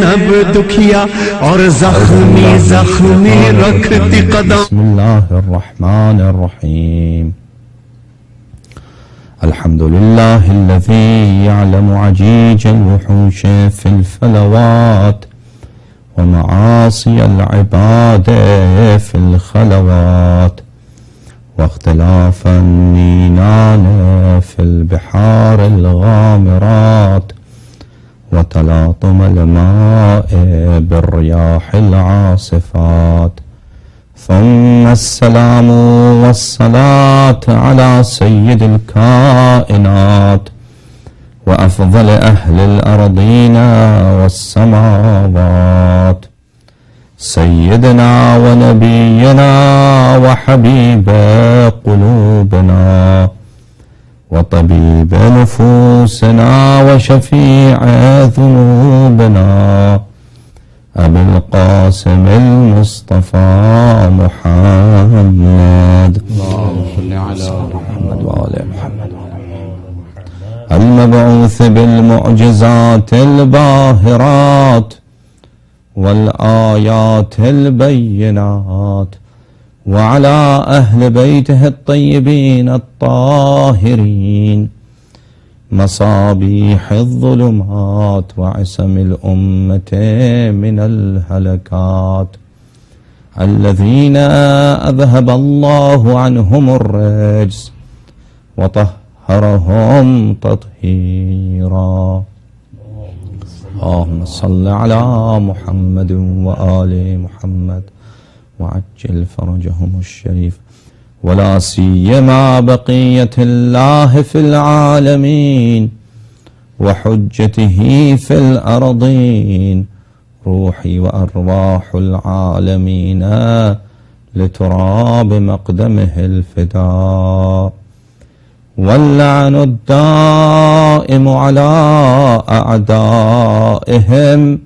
اب دکھیا اور زخمی زخمی رکھتی قدم. بسم اللہ الرحمن الرحیم. الحمد للہ الذی یعلم عجیج الوحوش فی الفلوات ومعاصی العباد فی الخلوات واختلاف النینان فی البحار الغامرات وتلاطم الماء بالرياح العاصفات ثم السلام والصلاة على سيد الكائنات وأفضل أهل الأرضين والسماوات سيدنا ونبينا وحبيب قلوبنا وطبيب نفوسنا وشفيع ذنوبنا أبي القاسم المصطفى محمد اللهم صل على محمد وآل محمد المبعوث بالمعجزات الباهرات والآيات البينات وعلى أهل بيته الطيبين الطاهرين مصابيح الظلمات وعصم الأمة من الهلكات الذين أذهب الله عنهم الرجس وطهرهم تطهيرا. اللهم صل على محمد وآل محمد وعجل فرجهم الشريف ولا سيما بقية الله في العالمين وحجته في الأرضين روحي وأرواح العالمين لتراب مقدمه الفداء واللعن الدائم على أعدائهم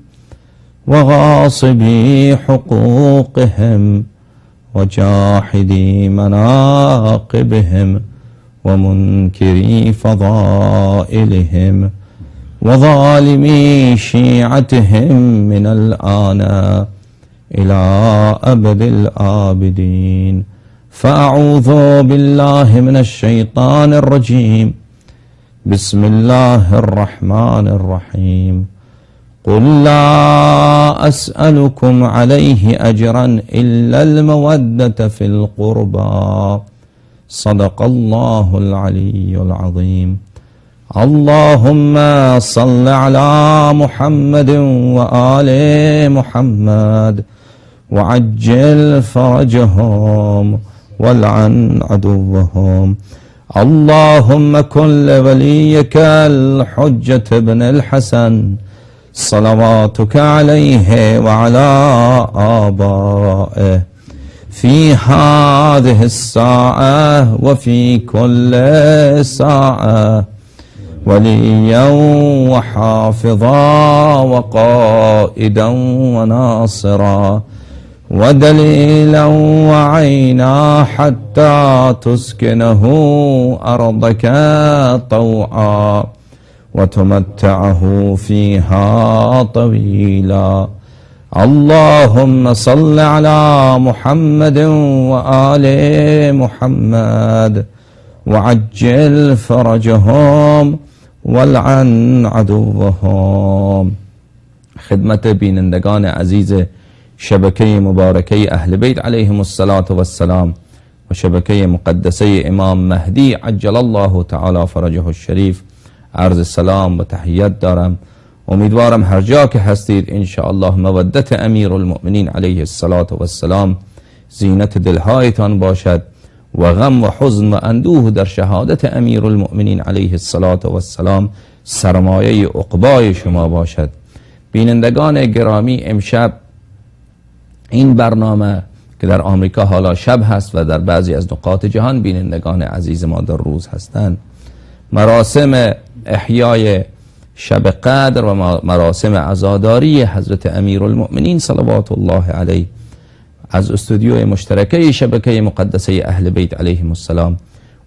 وغاصبي حقوقهم وجاحدي مناقبهم ومنكري فضائلهم وظالمي شيعتهم من الآن إلى أبد الآبدين. فأعوذ بالله من الشيطان الرجيم. بسم الله الرحمن الرحيم. قل لا أسألكم عليه أجرا إلا المودة في القربى. صدق الله العلي العظيم. اللهم صل على محمد وآل محمد وعجل فرجهم والعن عدوهم. اللهم كن لوليك الحجة بن الحسن صلواتك عليه وعلى آبائه في هذه الساعة وفي كل ساعة وليا وحافظا وقائدا وناصرا ودليلا وعينا حتى تسكنه أرضك طوعا وتمتعه فيها طويلا. اللهم صل على محمد وآل محمد وعجل فرجهم والعن عدوهم. خدمت بینندگان عزیز شبکه مبارکه اهل بیت علیهم الصلاة والسلام و شبکه مقدسه امام مهدی عجل الله تعالی فرجه الشریف عرض سلام و تحیت دارم. امیدوارم هر جا که هستید انشاءالله مودت امیر المؤمنین علیه الصلاة والسلام زینت دلهایتان باشد و غم و حزن و اندوه در شهادت امیر المؤمنین علیه الصلاة والسلام سرمایه عقبای شما باشد. بینندگان گرامی، امشب این برنامه که در آمریکا حالا شب هست و در بعضی از نقاط جهان بینندگان عزیز ما در روز هستند، مراسم احیای شب قدر و مراسم عزاداری حضرت امیر المؤمنین صلوات الله علیه از استودیوی مشترکه شبکه مقدسه اهل بیت علیهم السلام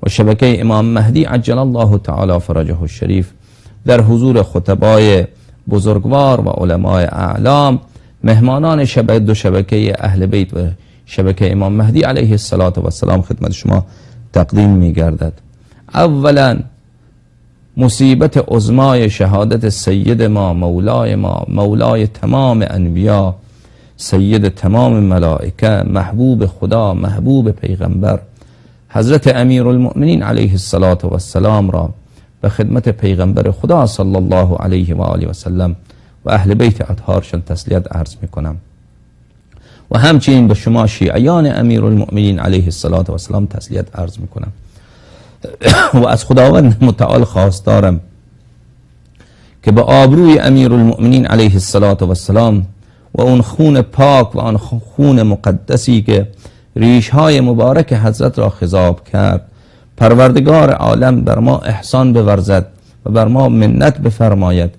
و شبکه امام مهدی عجل الله تعالی فرجه الشریف در حضور خطبای بزرگوار و علماء اعلام، مهمانان دو شبکه اهل بیت و شبکه امام مهدی علیه السلام خدمت شما تقدیم می گردد. اولا مصیبت عظمای شهادت سید ما، مولای تمام انبیا، سید تمام ملائکه، محبوب خدا، محبوب پیغمبر، حضرت امیرالمؤمنین علیه السلام را به خدمت پیغمبر خدا صلی الله علیه و آله و سلم و اهل بیت اطهارشان تسلیت عرض می کنم. و همچنین به شما شیعیان امیرالمؤمنین علیه السلام تسلیت عرض می کنم. و از خداوند متعال خواستارم که به آبروی امیرالمؤمنین علیه السلام و اون خون پاک و آن خون مقدسی که ریشهای مبارک حضرت را خضاب کرد، پروردگار عالم بر ما احسان بورزد و بر ما منت بفرماید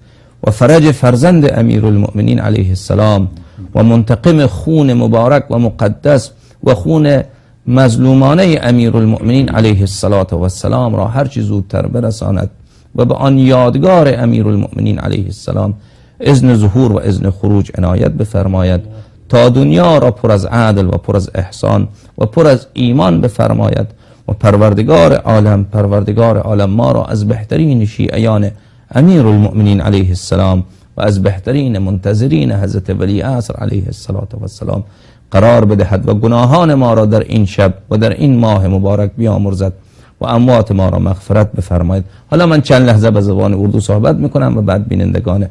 و فرج فرزند امیرالمؤمنین علیه السلام و منتقم خون مبارک و مقدس و خون مظلومانه امیرالمؤمنین علیه السلام را هر چه زودتر برساند و به آن یادگار امیرالمؤمنین علیه السلام اذن ظهور و اذن خروج عنایت بفرماید تا دنیا را پر از عدل و پر از احسان و پر از ایمان بفرماید و پروردگار عالم ما را از بهترین شیعیان امیرالمؤمنین علیه السلام و از بهترین منتظرین حضرت ولی عصر علیه السلام قرار بدهد و گناهان ما را در این شب و در این ماه مبارک بیامرزد و اموات ما را مغفرت بفرماید. حالا من چند لحظه به زبان اردو صحبت میکنم و بعد بینندگان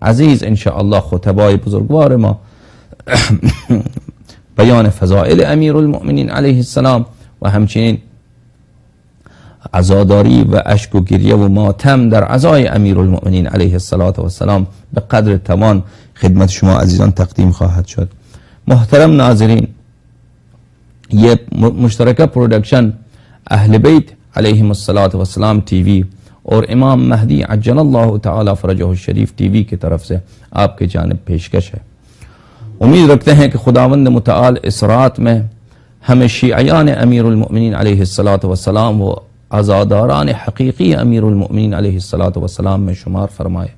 عزیز انشاءالله خطبای بزرگوار ما بیان فضائل امیرالمؤمنین علیه السلام و همچنین عزاداری و اشک و گریه و ماتم در عزای امیرالمؤمنین علیه السلام به قدر توان خدمت شما عزیزان تقدیم خواهد شد. محترم ناظرین، یہ مشترکہ پروڈکشن اہل بیت علیہم السلام ٹی وی اور امام مہدی عجل اللہ تعالی فرجہ الشریف ٹی وی کی طرف سے آپ کی جانب پیشکش ہے. امید رکھتے ہیں کہ خداوند متعال اس رات میں ہمیں شیعیان امیرالمؤمنین علیہ السلام و عزاداران حقیقی امیرالمؤمنین علیہ السلام میں شمار فرمائے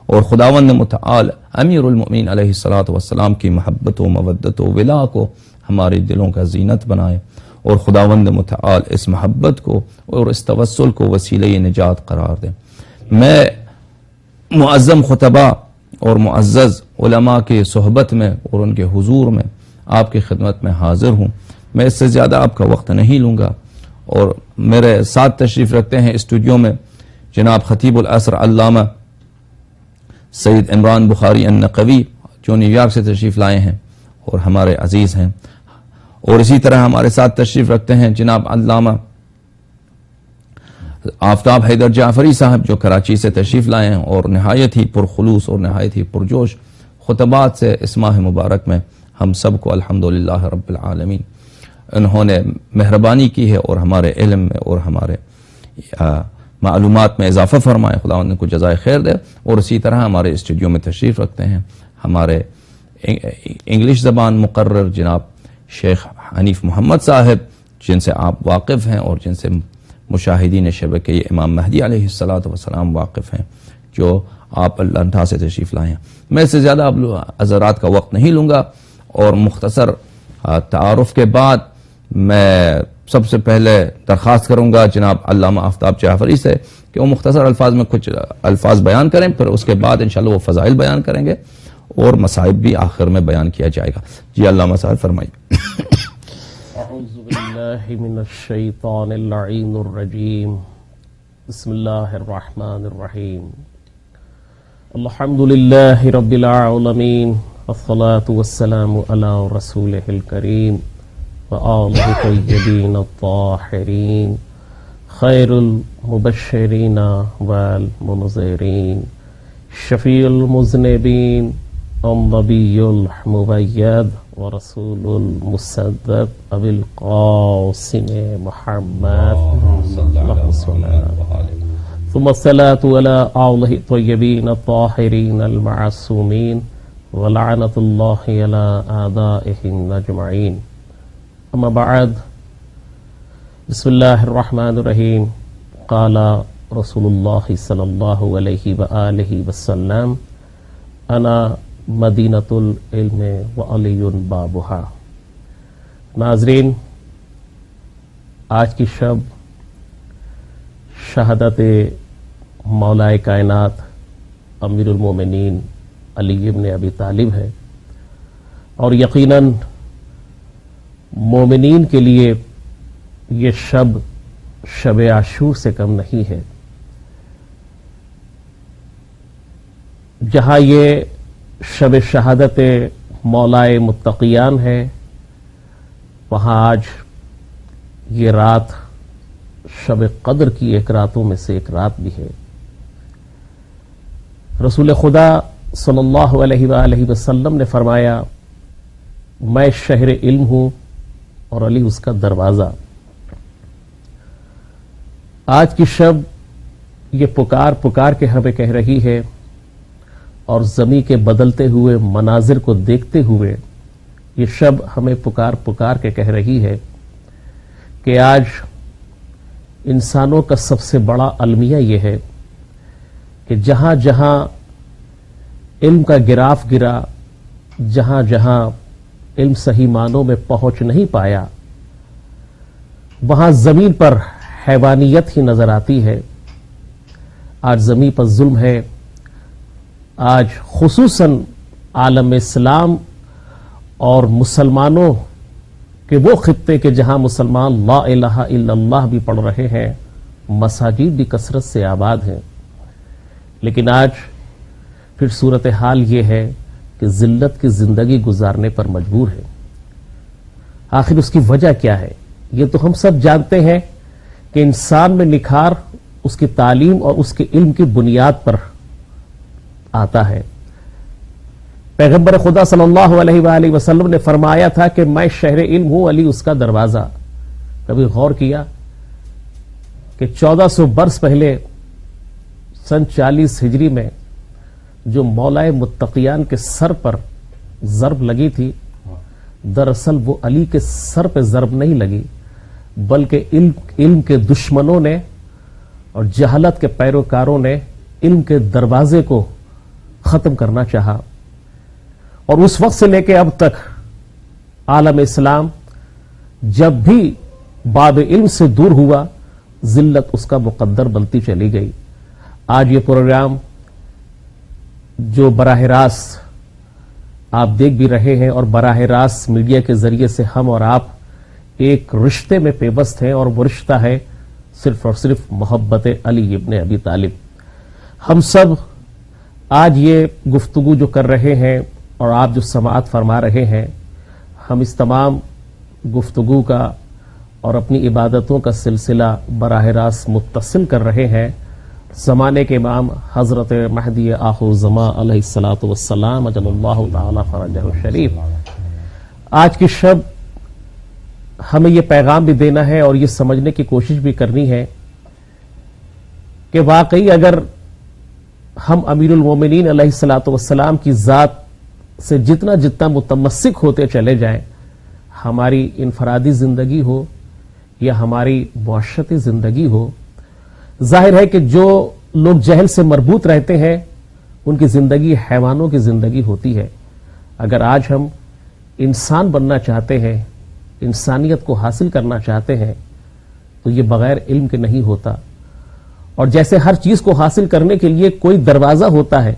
اور خداوند متعال امیرالمؤمنین علیہ السلام کی محبت و مودت و ولا کو ہمارے دلوں کا زینت بنائے اور خداوند متعال اس محبت کو اور اس توسل کو وسیلہ نجات قرار دے. میں معظم خطبہ اور معزز علماء کے صحبت میں اور ان کے حضور میں آپ کی خدمت میں حاضر ہوں. میں اس سے زیادہ آپ کا وقت نہیں لوں گا اور میرے ساتھ تشریف رکھتے ہیں اسٹوڈیو میں جناب خطیب العصر علامہ سید عمران بخاری النقوی جو نیو یارک سے تشریف لائے ہیں اور ہمارے عزیز ہیں. اور اسی طرح ہمارے ساتھ تشریف رکھتے ہیں جناب علامہ آفتاب حیدر جعفری صاحب جو کراچی سے تشریف لائے ہیں اور نہایت ہی پرخلوص اور نہایت ہی پرجوش خطبات سے اس ماہ مبارک میں ہم سب کو الحمدللہ رب العالمین انہوں نے مہربانی کی ہے اور ہمارے علم میں اور ہمارے معلومات میں اضافہ فرمائے. خداوند کو جزائے خیر دے. اور اسی طرح ہمارے اسٹوڈیو میں تشریف رکھتے ہیں ہمارے انگلش زبان مقرر جناب شیخ حنیف محمد صاحب جن سے آپ واقف ہیں اور جن سے مشاہدین شبکہ امام مہدی علیہ السلام واقف ہیں جو آپ اللہ سے تشریف لائے ہیں. میں اس سے زیادہ اب حضرات کا وقت نہیں لوں گا اور مختصر تعارف کے بعد میں سب سے پہلے درخواست کروں گا جناب علامہ آفتاب جعفری سے کہ وہ مختصر الفاظ میں کچھ الفاظ بیان کریں، پھر اس کے بعد انشاءاللہ وہ فضائل بیان کریں گے اور مصائب بھی آخر میں بیان کیا جائے گا. جی علامہ صاحب فرمائیے. اعوذ باللہ من الشیطان اللعین الرجیم. بسم اللہ الرحمن الرحیم. الحمدللہ رب العالمین والصلاة والسلام علی رسولہ الکریم وآلہ طیبین الطاہرین خیر المبشرین والمنذرین شفیع المذنبین النبی المبید ورسول المصدق ابی القاسم محمد ثم الصلاة على آلہ الطیبین الطاہرین المعصومین ولعنت اللہ على اعدائهم اجمعین. اما بعد، بسم اللہ الرحمن الرحیم. قال رسول اللہ صلی اللہ علیہ وآلہ وسلم انا مدینۃ العلم وعلی بابھا۔ ناظرین، آج کی شب شہادت مولا کائنات امیر المومنین علی ابن ابی طالب ہے، اور یقیناً مومنین کے لیے یہ شب عاشور سے کم نہیں ہے۔ جہاں یہ شب شہادت مولائے متقیان ہے، وہاں آج یہ رات شب قدر کی ایک راتوں میں سے ایک رات بھی ہے۔ رسول خدا صلی اللہ علیہ وآلہ وسلم نے فرمایا، میں شہر علم ہوں اور علی اس کا دروازہ۔ آج کی شب یہ پکار کے ہمیں کہہ رہی ہے، اور زمین کے بدلتے ہوئے مناظر کو دیکھتے ہوئے یہ شب ہمیں پکار کے کہہ رہی ہے کہ آج انسانوں کا سب سے بڑا المیہ یہ ہے کہ جہاں جہاں علم کا گراف گرا، جہاں جہاں علم صحیح معنوں میں پہنچ نہیں پایا، وہاں زمین پر حیوانیت ہی نظر آتی ہے۔ آج زمین پر ظلم ہے۔ آج خصوصاً عالم اسلام اور مسلمانوں کے وہ خطے کے جہاں مسلمان لا الہ الا اللہ بھی پڑھ رہے ہیں، مساجد بھی کثرت سے آباد ہیں، لیکن آج پھر صورتحال یہ ہے کہ ذلت کی زندگی گزارنے پر مجبور ہے۔ آخر اس کی وجہ کیا ہے؟ یہ تو ہم سب جانتے ہیں کہ انسان میں نکھار اس کی تعلیم اور اس کے علم کی بنیاد پر آتا ہے۔ پیغمبر خدا صلی اللہ علیہ وآلہ وسلم نے فرمایا تھا کہ میں شہر علم ہوں، علی اس کا دروازہ۔ کبھی غور کیا کہ 1400 برس پہلے سن 40 ہجری میں جو مولائے متقیان کے سر پر ضرب لگی تھی، دراصل وہ علی کے سر پہ ضرب نہیں لگی، بلکہ علم کے دشمنوں نے اور جہالت کے پیروکاروں نے علم کے دروازے کو ختم کرنا چاہا، اور اس وقت سے لے کے اب تک عالم اسلام جب بھی باب علم سے دور ہوا، ذلت اس کا مقدر بنتی چلی گئی۔ آج یہ پروگرام جو براہ راست آپ دیکھ بھی رہے ہیں، اور براہ راست میڈیا کے ذریعے سے ہم اور آپ ایک رشتے میں پیوست ہیں، اور وہ رشتہ ہے صرف اور صرف محبت علی ابن ابی طالب۔ ہم سب آج یہ گفتگو جو کر رہے ہیں اور آپ جو سماعت فرما رہے ہیں، ہم اس تمام گفتگو کا اور اپنی عبادتوں کا سلسلہ براہ راست متصل کر رہے ہیں زمانے کے امام حضرت مہدی آخر الزمان علیہ الصلوۃ والسلام عجل اللہ تعالی فرجہ الشریف۔ آج کی شب ہمیں یہ پیغام بھی دینا ہے اور یہ سمجھنے کی کوشش بھی کرنی ہے کہ واقعی اگر ہم امیر المومنین علیہ الصلوۃ والسلام کی ذات سے جتنا متمسک ہوتے چلے جائیں، ہماری انفرادی زندگی ہو یا ہماری معاشرتی زندگی ہو، ظاہر ہے کہ جو لوگ جہل سے مربوط رہتے ہیں ان کی زندگی حیوانوں کی زندگی ہوتی ہے۔ اگر آج ہم انسان بننا چاہتے ہیں، انسانیت کو حاصل کرنا چاہتے ہیں، تو یہ بغیر علم کے نہیں ہوتا۔ اور جیسے ہر چیز کو حاصل کرنے کے لیے کوئی دروازہ ہوتا ہے،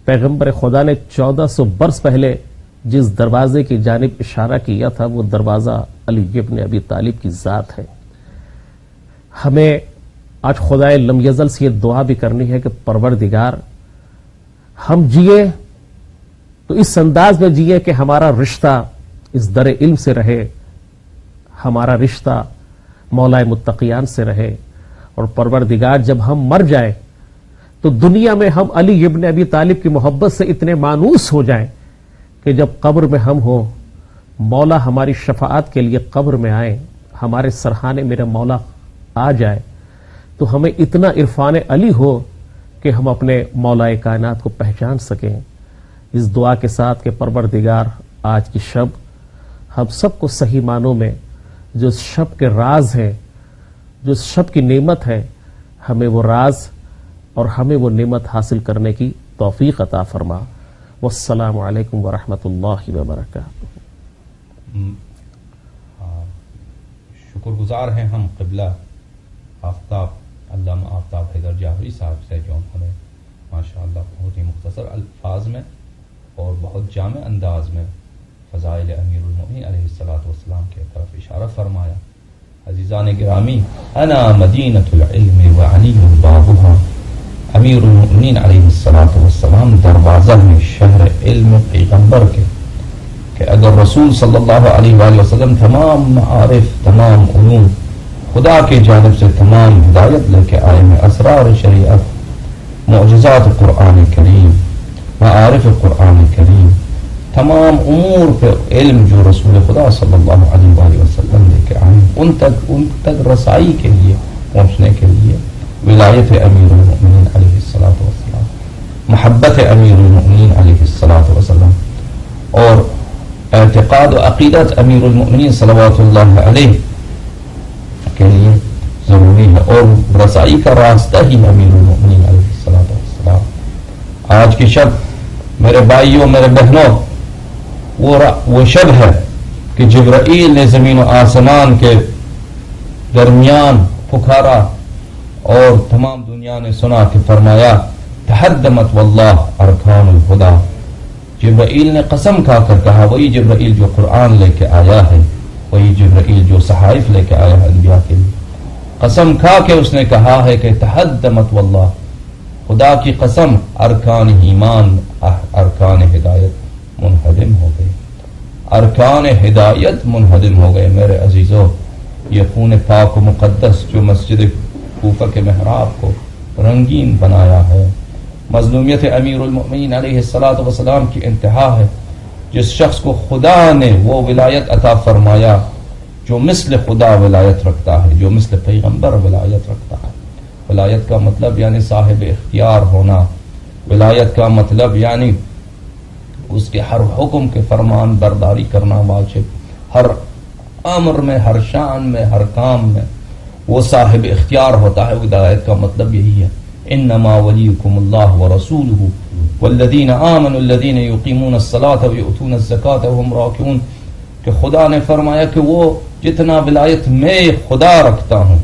پیغمبر خدا نے 1400 برس پہلے جس دروازے کی جانب اشارہ کیا تھا، وہ دروازہ علی ابن ابی طالب کی ذات ہے۔ ہمیں آج خدائے لم یزل سے یہ دعا بھی کرنی ہے کہ پروردگار ہم جیے تو اس انداز میں جیے کہ ہمارا رشتہ اس در علم سے رہے، ہمارا رشتہ مولائے متقیان سے رہے، اور پروردگار جب ہم مر جائیں تو دنیا میں ہم علی ابن ابی طالب کی محبت سے اتنے مانوس ہو جائیں کہ جب قبر میں ہم ہوں، مولا ہماری شفاعت کے لیے قبر میں آئیں، ہمارے سرحانے میرا مولا آ جائے، تو ہمیں اتنا عرفان علی ہو کہ ہم اپنے مولا کائنات کو پہچان سکیں۔ اس دعا کے ساتھ کہ پروردگار آج کی شب ہم سب کو صحیح معنوں میں جو اس شب کے راز ہیں، جو اس شب کی نعمت ہے، ہمیں وہ راز اور ہمیں وہ نعمت حاصل کرنے کی توفیق عطا فرما۔ والسلام علیکم ورحمۃ اللہ وبرکاتہ. شکر گزار ہیں ہم قبلہ آفتاب علامہ آفتاب حیدر جعفری صاحب سے جو انہوں نے ماشاء اللہ بہت ہی مختصر الفاظ میں اور بہت جامع انداز میں فضائل امیر المؤمنین علیہ الصلوۃ والسلام کی طرف اشارہ فرمایا. عزیزان گرامی، انا مدینۃ العلم وعلی بابها، امیر المؤمنین علیہ الصلوۃ والسلام دروازہ میں شہر علم پیغمبر کے، کہ اگر رسول صلی اللہ علیہ وآلہ وسلم تمام معارف، تمام علوم، خدا کی جانب سے تمام ہدایت لے کے آئے ہیں، اسرار شریعت، معجزات قرآن کریم، معارف قرآن کریم، تمام امور پہ علم جو رسول خدا صلی اللہ علیہ وآلہ وسلم لے کے آئے ہیں، ان تک رسائی کے لیے، پہنچنے کے لیے ولایت امیر المؤمنین علیہ الصلوۃ والسلام، محبت امیر المؤمنین علیہ الصلوۃ والسلام اور اعتقاد و عقیدت امیر المؤمنین صلوات اللہ علیہ کے لیے ضروری ہے، اور رسائی کا راستہ ہی امیر المؤمنین علیہ الصلوۃ والسلام. آج کی شب میرے بھائیوں، میرے بہنوں، وہ شب ہے کہ جبرائیل نے زمین و آسمان کے درمیان پکارا اور تمام دنیا نے سنا کہ فرمایا تحدمت واللہ ارکان الہدی. جبرائیل نے قسم کھا کر کہا، وہی جبرائیل جو قرآن لے کے آیا ہے، وہی جبرائیل جو صحائف لے کے آیا ہے انبیاء کے لیے، قسم کھا کے اس نے کہا ہے کہ تحدمت واللہ، خدا کی قسم، ارکان ایمان، ارکان ہدایت منہدم ہو گئے، ارکان ہدایت منہدم ہو گئے. میرے عزیزو، یہ خون پاک و مقدس جو مسجد کوفہ کے محراب کو رنگین بنایا ہے، مظلومیت امیر المؤمنین علیہ الصلوۃ والسلام کی انتہا ہے. جس شخص کو خدا نے وہ ولایت عطا فرمایا جو مثل خدا ولایت رکھتا ہے، جو مثل پیغمبر ولایت رکھتا ہے. ولایت کا مطلب یعنی صاحب اختیار ہونا، ولایت کا مطلب یعنی اس کے ہر حکم کے فرمان برداری کرنا واجب، ہر امر میں، ہر شان میں، ہر کام میں وہ صاحب اختیار ہوتا ہے. ولایت کا مطلب یہی ہے، انما ولیکم اللہ ورسولہ والذین آمنوا الذین یقیمون الصلاۃ ویؤتون الزکاۃ وهم راکعون، کہ خدا نے فرمایا کہ وہ جتنا ولایت میں خدا رکھتا ہوں،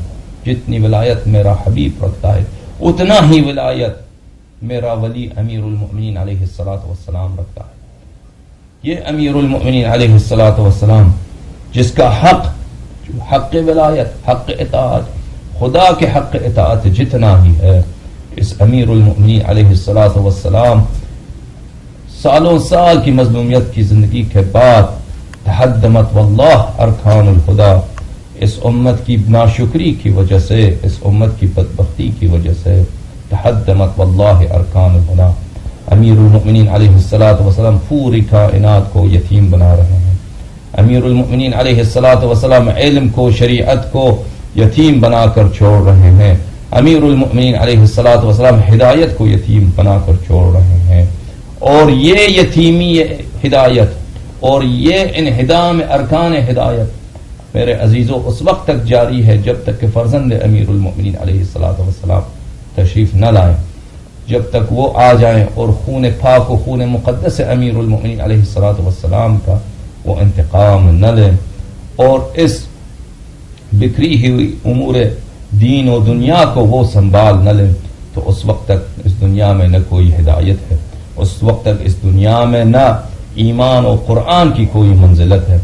جتنی ولایت میرا حبیب رکھتا ہے، اتنا ہی ولایت میرا ولی امیر المؤمنین علیہ الصلوۃ والسلام رکھتا ہے. یہ امیر المؤمنین علیہ الصلوۃ والسلام جس کا حق ولایت، حق اطاعت، خدا کے حق اطاعت جتنا ہی ہے، اس امیر المؤمنین علیہ الصلوۃ والسلام سالوں سال کی مظلومیت کی زندگی کے بعد تحدمت واللہ ارکان الہدی، اس امت کی ناشکری کی وجہ سے، اس امت کی بدبختی کی وجہ سے تحدمت واللہ ارکان الہدی. امیر المؤمنین علیہ الصلوۃ والسلام پوری کائنات کو یتیم بنا رہے ہیں. امیر المؤمنین علیہ الصلوۃ والسلام علم کو، شریعت کو یتیم بنا کر چھوڑ رہے ہیں. امیر المؤمنین علیہ الصلوۃ والسلام ہدایت کو یتیم بنا کر چھوڑ رہے ہیں. اور یہ یتیمی ہدایت اور یہ انہدام ارکان ہدایت میرے عزیزو اس وقت تک جاری ہے جب تک کہ فرزند امیر المؤمنین علیہ الصلوۃ والسلام تشریف نہ لائیں، جب تک وہ آ جائیں اور خون پاک و خون مقدس امیر المؤمنین علیہ الصلوۃ والسلام کا وہ انتقام نہ لیں اور اس بکھری ہوئی امور دین و دنیا کو وہ سنبھال نہ لیں، تو اس وقت تک اس دنیا میں نہ کوئی ہدایت ہے، اس وقت تک اس دنیا میں نہ ایمان و قرآن کی کوئی منزلت ہے.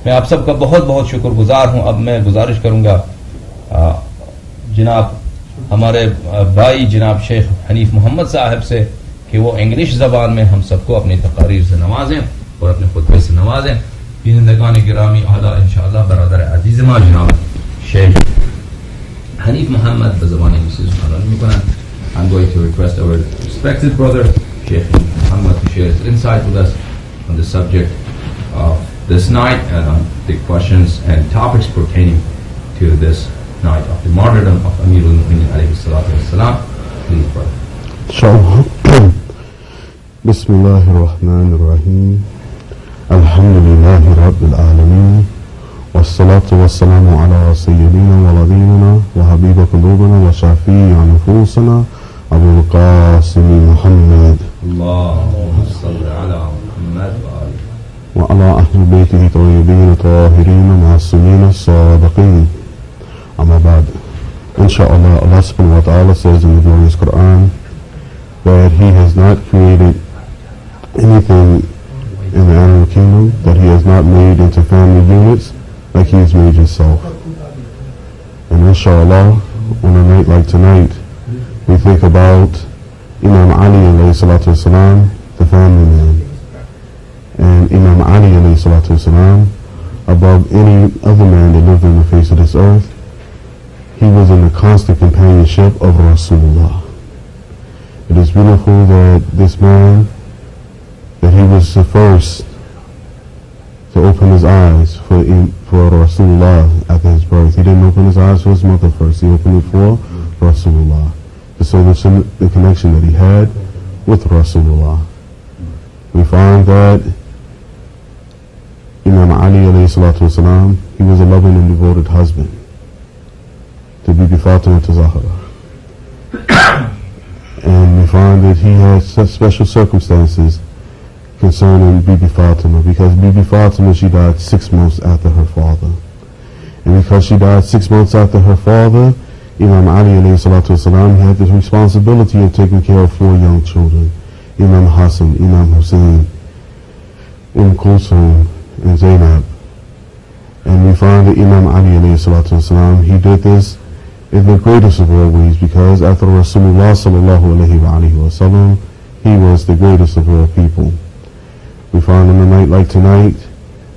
میں آپ سب کا بہت بہت شکر گزار ہوں. اب میں گزارش کروں گا جناب ہمارے بھائی جناب شیخ حنیف محمد صاحب سے کہ وہ انگلش زبان میں ہم سب کو اپنی تقاریر سے نوازیں اور اپنے خطبے سے نوازیں. بینندگان گرامی اعلیٰ انشاءاللہ برادر عزیز ما جناب شیخ حنیف محمد بزبان انگلیسی سخنرانی میکنند. I'm going to request our respected brother Sheikh Muhammad to share his insight with us on the subject of this night and on the questions and topics pertaining to this night of the martyrdom of Amir al-Mu'minin alayhi salatu wassalam. Please, brother. Inshallah. Bismillahir Rahmanir Rahim. Alhamdulillahi Rabbil Alameen. والصلاة والسلام على سيدنا ونبينا وحبيب قلوبنا وشفيع نفوسنا أبو القاسم محمد. الله صل على محمد وآله وعلى أهل بيته الطيبين الطاهرين المعصومين الصادقين. أما بعد, inshallah, Allah subhanahu wa ta'ala says in the glorious Quran that He has not created anything in the animal kingdom that He has not made into family units like He has made Himself. And inshallah, on a night like tonight, we think about Imam Ali alayhi salatu wasalam, the family man. And Imam Ali alayhi salatu wasalam, above any other man that lived on the face of this earth, he was in the constant companionship of Rasulullah. It is beautiful that this man, that he was the first to open his eyes for Rasulullah after his birth. He didn't open his eyes for his mother first. He opened it for Rasulullah. So the connection that he had with Rasulullah. We find that Imam Ali alayhi salatu wasalam, he was a loving and devoted husband to Bibi Fatima to Zahra. And we find that he had such special circumstances concerning Bibi Fatima, because Bibi Fatima, she died 6 months after her father. And because she died 6 months after her father, Imam Ali alayhi salatu wasalam had the responsibility of taking care of 4 young children, Imam Hassan, Imam Hussein, Kulthum, and Zainab. And we find that Imam Ali alayhi salatu wasalam, he did this in the greatest of all ways, because after Rasulullah sallallahu alayhi wa sallam, he was the greatest of all people. We find on a night like tonight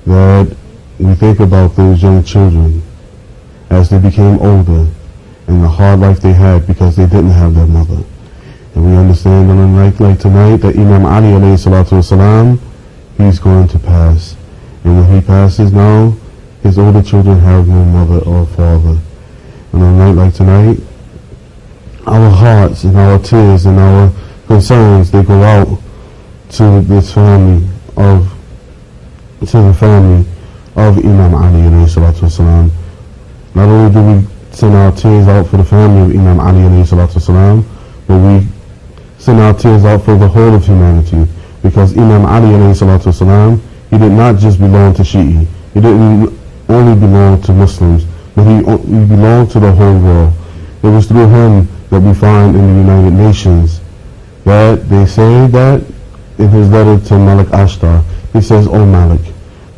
that we think about those young children as they became older and the hard life they had because they didn't have their mother. And we understand on a night like tonight that Imam Ali alayhi salatu wasalam, he's going to pass. And when he passes now, his older children have no mother or father. And on a night like tonight, our hearts and our tears and our concerns, they go out to this family to the family of Imam Ali alayhi salatu wasalam. Not only do we send our tears out for the family of Imam Ali alayhi salatu wasalam, but we send our tears out for the whole of humanity, because Imam Ali alayhi salatu wasalam, he did not just belong to Shi'i. He didn't only belong to Muslims, but he belonged to the whole world. It was through him that we find in the United Nations that they say that in his letter to Malik Ashtar, he says, "O Malik,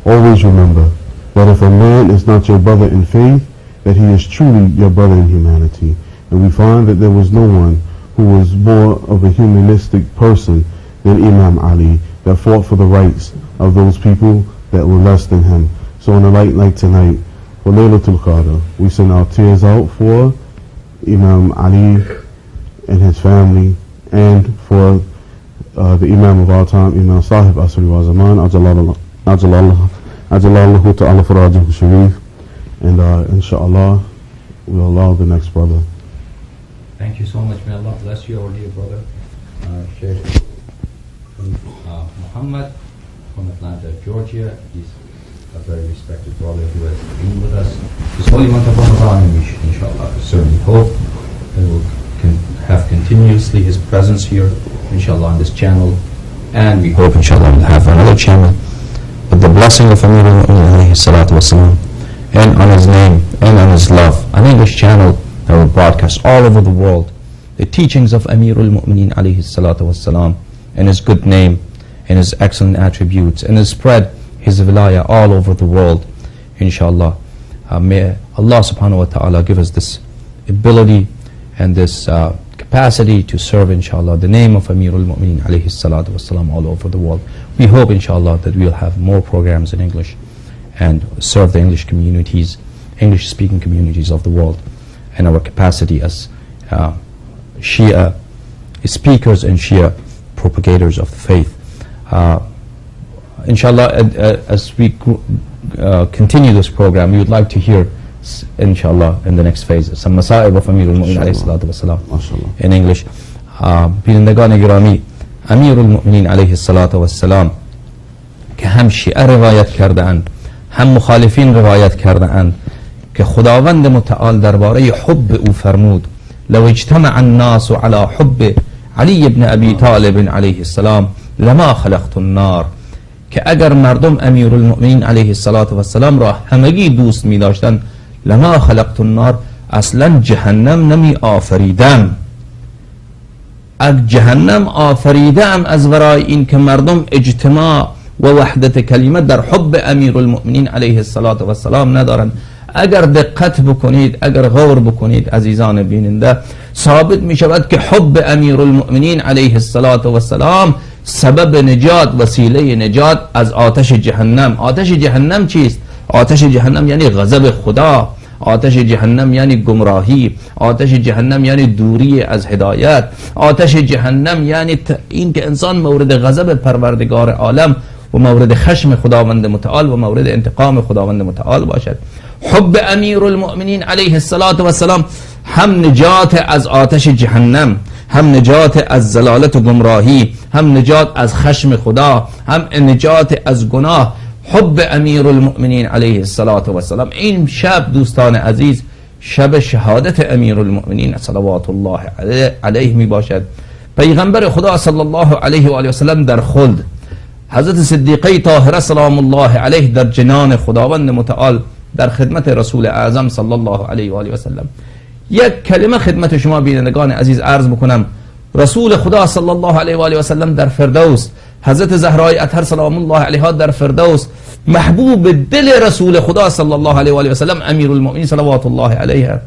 always remember that if a man is not your brother in faith, that he is truly your brother in humanity." And we find that there was no one who was more of a humanistic person than Imam Ali, that fought for the rights of those people that were less than him. So on a night like tonight, for Laylatul Qadr, we send our tears out for Imam Ali and his family, and for the Imam of our time, Imam Sahib Asri wa Zaman, Ajalallahu ta'ala farajahu sharif. And inshallah, we'll allow the next brother. Thank you so much. May Allah bless you, our dear brother, Sheikh Muhammad from Atlanta, Georgia. He's a very respected brother who has been with us this holy month of Ramadan, and we should, inshallah, certainly hope that we'll have continuously his presence here, inshallah, on this channel. And we hope, inshallah, we'll have another channel with the blessing of Amir al-Mu'minin alayhi salatu wasalam, and on his name and on his love, an English channel that will broadcast all over the world the teachings of Amir al-Mu'minin alayhi salatu wasalam, and his good name and his excellent attributes, and his spread his wilayah all over the world, inshallah. May Allah subhanahu wa ta'ala give us this ability and this capacity to serve, inshallah, the name of Amir al-Mu'minin alayhi salatu wasalam all over the world. We hope, inshallah, that we'll have more programs in English and serve the English communities, English-speaking communities of the world, and our capacity as Shia speakers and Shia propagators of the faith. Inshallah, as we continue this program, we would like to hear, inshallah, in the next phase, some Masa'ib of Amir al-Mu'minin alayhi salatu wasalam in English. بینندگان گرامی، امیر المؤمنین علیه الصلاة والسلام که هم شیعه روایت کرده اند، هم مخالفین روایت کرده اند که خداوند متعال درباره حب او فرمود: لو اجتمع الناس على حب علی بن ابی طالب علیه السلام لما خلقت النار، که اگر مردم امیر المؤمنین علیه السلام را همگی دوست می داشتن، لما خلقت النار، اصلا جهنم نمی آفریدم. از جهنم آفریدم از ورای این که مردم اجتماع و وحدت کلمه در حب امیر المؤمنین علیه السلام ندارند. اگر دقت بکنید، اگر غور بکنید عزیزان بیننده، ثابت می شود که حب امیر المؤمنین علیه السلام سبب نجات، وسیله نجات از آتش جهنم. آتش جهنم چیست؟ آتش جهنم یعنی غضب خدا، آتش جهنم یعنی گمراهی، آتش جهنم یعنی دوری از هدایت، آتش جهنم یعنی این که انسان مورد غضب پروردگار عالم و مورد خشم خداوند متعال و مورد انتقام خداوند متعال باشد. حب امیر المؤمنین علیه السلام هم نجات از آتش جهنم، هم نجات از ضلالت و گمراهی، هم نجات از خشم خدا، هم نجات از گناه. حب امیر المؤمنین علیه السلام. این شب دوستان عزیز شب شهادت امیر المؤمنین صلوات الله علیه می باشد. پیغمبر خدا صلی الله علیه و آله و سلم در خلد، حضرت صدیقه طاهره سلام الله علیه در جنان خداوند متعال در خدمت رسول اعظم صلی الله علیه و آله و سلم. یک کلمه خدمت شما بینندگان عزیز عرض بکنم. رسول خدا صلی الله علیه و آله و سلم در فردوس، حضرت زهرای اطهر سلام الله علیها در فردوس، محبوب دل رسول خدا صلی الله علیه و آله و سلم امیر المؤمنین صلوات الله علیه،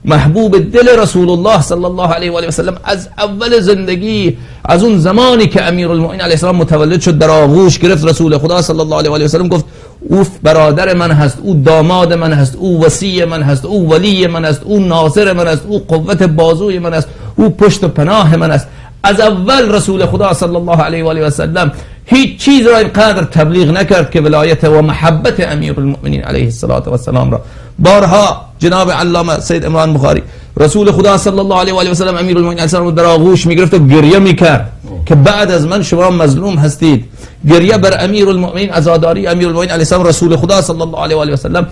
محبوب دل رسول الله صلی الله علیه و آله و سلم از اول زندگی، از اون زمانی که امیر المؤمنین علیه السلام متولد شد در آغوش گرفت رسول خدا صلی الله علیه و آله و سلم گفت او برادر من هست، او داماد من هست، او وصی من هست، او ولی من است، او ناصر من است، او قوت بازوی من است، او پشت و پناه من است. از اول رسول خدا صلی الله علیه و آله و سلم هیچ چیز را اینقدر تبلیغ نکرد که ولایت و محبت امیر المؤمنین علیه السلام را. بارها جناب علامه سید عمران بخاری رسول خدا صلی الله علیه و آله و سلم امیر المؤمنین علیه السلام در آغوش میگرفت و گریه میکرد که بعد از من شما مظلوم هستید. گریه بر امیر المؤمنین، عزاداری امیر المؤمنین علیه السلام. رسول خدا صلی الله علیه و آله و سلم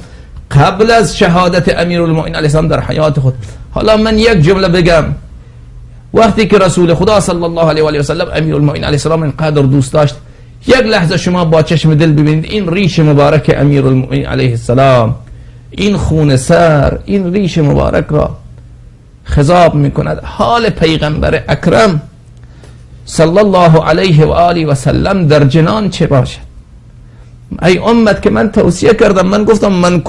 قبل از شهادت امیر المؤمنین علیه السلام در حیات خود. حالا من یک جمله بگم. وقتی که رسول خدا صلی الله علیه و آله و سلم امیر المؤمنین علیه السلام اینقدر دوست داشت، یک لحظه شما با چشم دل ببینید این ریش مبارک امیر المؤمنین علیه السلام، این خون سر، این ریش مبارک را خضاب میکند. حال پیغمبر اکرم صلی الله علیه و آله و سلم در جنان چه باشد؟ ای امت که من توصیه کردم، من گفتم من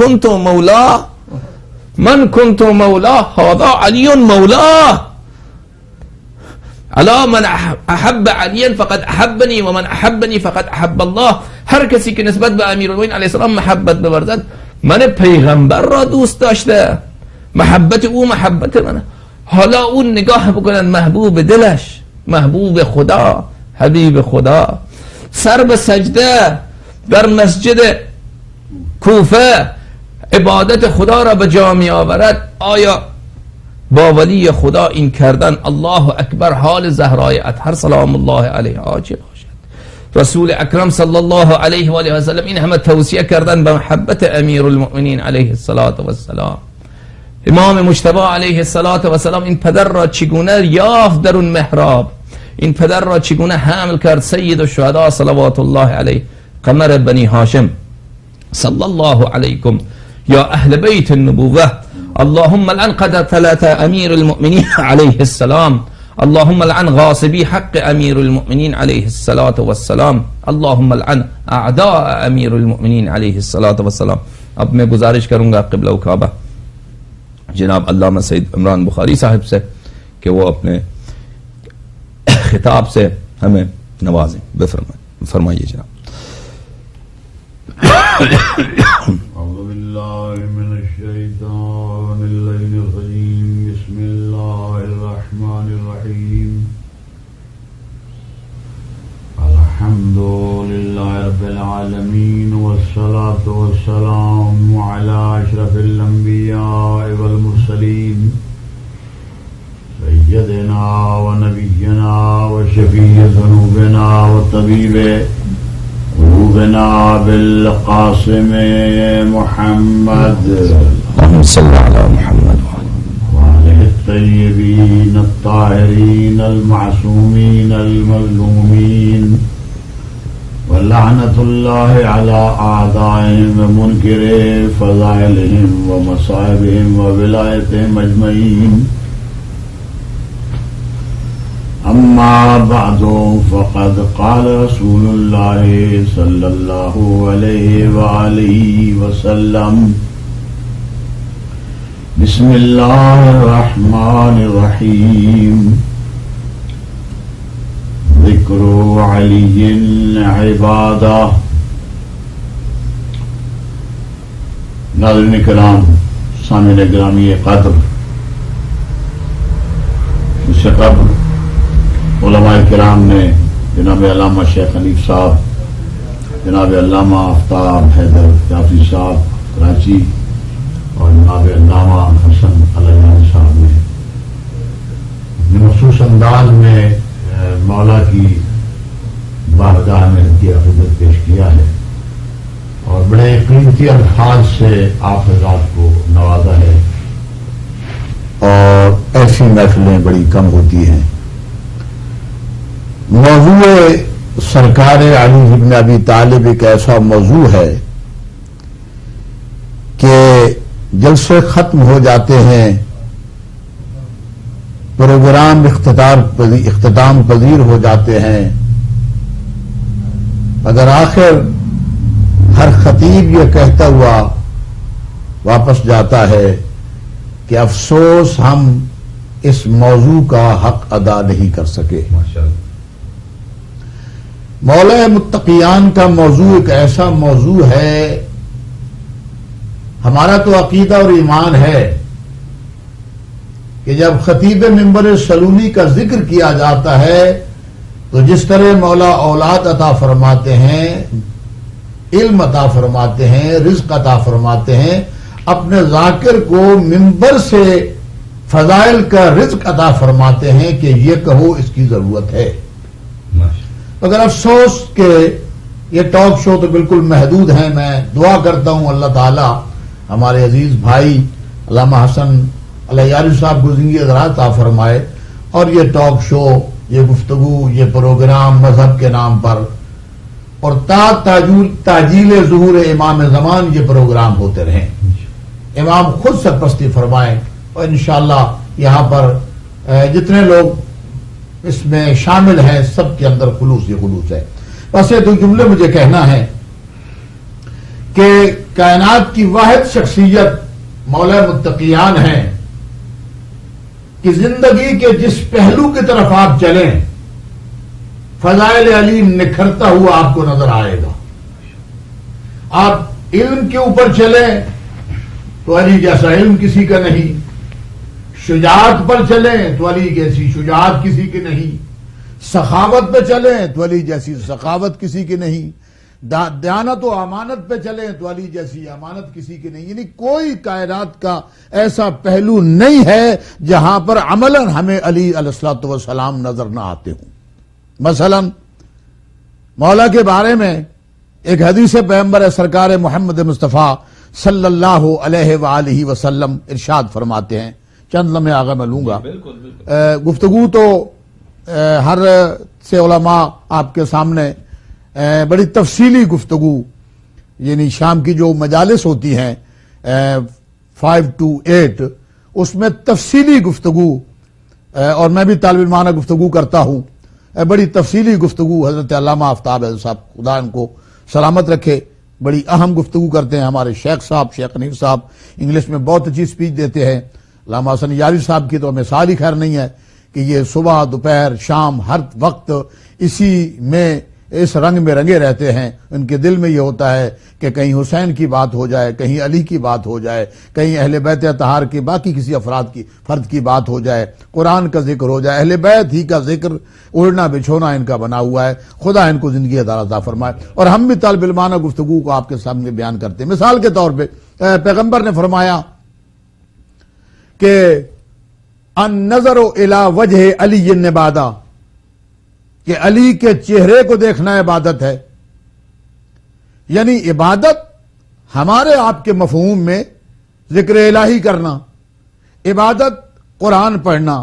کنت مولا هذا علی مولا، الا من احب علی فقد احبنی و من احبنی فقد احب الله. هر کسی که نسبت به امیر المؤمنین علیه السلام محبت بورزد من پیغمبر را دوست داشته، محبت او محبت منه. حالا اون نگاه بکنن محبوب دلش، محبوب خدا، حبیب خدا، سر به سجده در مسجد کوفه عبادت خدا را به جا می آورد. آیا با ولی خدا این کردن الله اکبر حال زهرای اطهر سلام الله علیها چه باشد؟ رسول اکرم صلی الله علیه و آله و سلم این همه توصیه کردن به محبت امیر المؤمنین علیه السلام. امام مجتبی علیه السلام این پدر را چگونه یافت در اون محراب، این پدر را چگونه حمل کرد سید الشهدا صلوات الله علیه، قمر بنی هاشم صلی الله علیکم یا اهل بیت النبوه. اللهم لعن قتلة امیر المؤمنین علیه السلام، اللهم لعن غاصبی حق امیر المؤمنین علیه السلام، اللهم لعن اعداء امیر المؤمنین علیه السلام. اب میں گزارش کروں گا قبلہ و کعبہ جناب علامہ سید عمران بخاری صاحب سے کہ وہ اپنے خطاب سے ہمیں نوازیں. فرمائیے جناب. اعوذ باللہ من الشیطان اللعین الرجیم، بسم اللہ الرحمن الرحیم. الحمد للہ رب العالمین والصلاة والسلام علی اشرف الانبیاء والمرسلین سیدنا و نبینا و شفیع ذنوبنا و طبیب قلوبنا بالقاسم محمد اللهم صل على محمد وآله الطيبين الطاهرين المعصومين المظلومين ولعنة الله على أعدائهم ومنكر فضائلهم ومصائبهم وولايتهم أجمعين. أما بعد فقد قال رسول الله صلى الله عليه وآله وسلم: بسم الله الرحمن الرحيم. ذکر علی عبادہ. ناظرین کرام، سامعین گرامی قدر، اس سے قبل علماء کرام نے جناب علامہ شیخ حنیف صاحب، جناب علامہ آفتاب حیدر جعفری صاحب کراچی اور جناب علامہ حسن علیانی صاحب نے اپنے مخصوص انداز میں مولا کی بارگاہ میں کی عقیدت پیش کیا ہے اور بڑے قیمتی الفاظ سے آپ حضرات کو نوازا ہے، اور ایسی محفلیں بڑی کم ہوتی ہیں. موضوع سرکار علی بن ابی طالب ایک ایسا موضوع ہے کہ جلسے ختم ہو جاتے ہیں، پروگرام اختتام پذیر ہو جاتے ہیں، اگر آخر ہر خطیب یہ کہتا ہوا واپس جاتا ہے کہ افسوس ہم اس موضوع کا حق ادا نہیں کر سکے. مولا متقیان کا موضوع ایک ایسا موضوع ہے، ہمارا تو عقیدہ اور ایمان ہے کہ جب خطیب منبر سلومی کا ذکر کیا جاتا ہے تو جس طرح مولا اولاد عطا فرماتے ہیں، علم عطا فرماتے ہیں، رزق عطا فرماتے ہیں، اپنے ذاکر کو منبر سے فضائل کا رزق عطا فرماتے ہیں کہ یہ کہو اس کی ضرورت ہے. اگر افسوس کہ یہ ٹاک شو تو بالکل محدود ہیں. میں دعا کرتا ہوں اللہ تعالی ہمارے عزیز بھائی علامہ حسن علیانی صاحب کو زندگی دراز عطا فرمائے، اور یہ ٹاک شو، یہ گفتگو، یہ پروگرام مذہب کے نام پر اور تاجیل ظہور امام زمان یہ پروگرام ہوتے رہیں. امام خود سرپرستی فرمائیں، اور انشاءاللہ یہاں پر جتنے لوگ اس میں شامل ہیں سب کے اندر خلوص ہی خلوص ہے. بس یہ دو جملے مجھے کہنا ہے کہ کائنات کی واحد شخصیت مولا متقیان ہیں کہ زندگی کے جس پہلو کی طرف آپ چلیں فضائل علی نکھرتا ہوا آپ کو نظر آئے گا. آپ علم کے اوپر چلیں تو علی جیسا علم کسی کا نہیں، شجاعت پر چلیں تو علی جیسی شجاعت کسی کی نہیں، سخاوت پہ چلیں تو علی جیسی سخاوت کسی کی نہیں، دیانت و امانت پہ چلیں تو علی جیسی امانت کسی کی نہیں. یعنی کوئی کائنات کا ایسا پہلو نہیں ہے جہاں پر عملاً ہمیں علی علیہ الصلوۃ والسلام نظر نہ آتے ہوں. مثلا مولا کے بارے میں ایک حدیث پیغمبر سرکار محمد مصطفیٰ صلی اللہ علیہ وآلہ وسلم ارشاد فرماتے ہیں، چند لمحے آگے میں لوں گا. گفتگو تو ہر سے علماء آپ کے سامنے بڑی تفصیلی گفتگو، یعنی شام کی جو مجالس ہوتی ہیں 5 to 8، اس میں تفصیلی گفتگو، اور میں بھی طالب علمانہ گفتگو کرتا ہوں، بڑی تفصیلی گفتگو حضرت علامہ آفتاب صاحب خدا ان کو سلامت رکھے بڑی اہم گفتگو کرتے ہیں. ہمارے شیخ صاحب شیخ حنیف صاحب انگلش میں بہت اچھی سپیچ دیتے ہیں. علامہ حسن یاری صاحب کی تو مثال ہی خیر نہیں ہے کہ یہ صبح دوپہر شام ہر وقت اسی میں اس رنگ میں رنگے رہتے ہیں. ان کے دل میں یہ ہوتا ہے کہ کہیں حسین کی بات ہو جائے، کہیں علی کی بات ہو جائے، کہیں اہل بیت اطہار کی باقی کسی فرد کی بات ہو جائے، قرآن کا ذکر ہو جائے، اہل بیت ہی کا ذکر اڑنا بچھونا ان کا بنا ہوا ہے. خدا ان کو زندگی عطا فرمائے. اور ہم بھی طالب علمانہ گفتگو کو آپ کے سامنے بیان کرتے ہیں. مثال کے طور پہ پیغمبر نے فرمایا کہ النظر الی وجہ علی عبادہ، کہ علی کے چہرے کو دیکھنا عبادت ہے. یعنی عبادت ہمارے آپ کے مفہوم میں ذکر الہی کرنا، عبادت قرآن پڑھنا،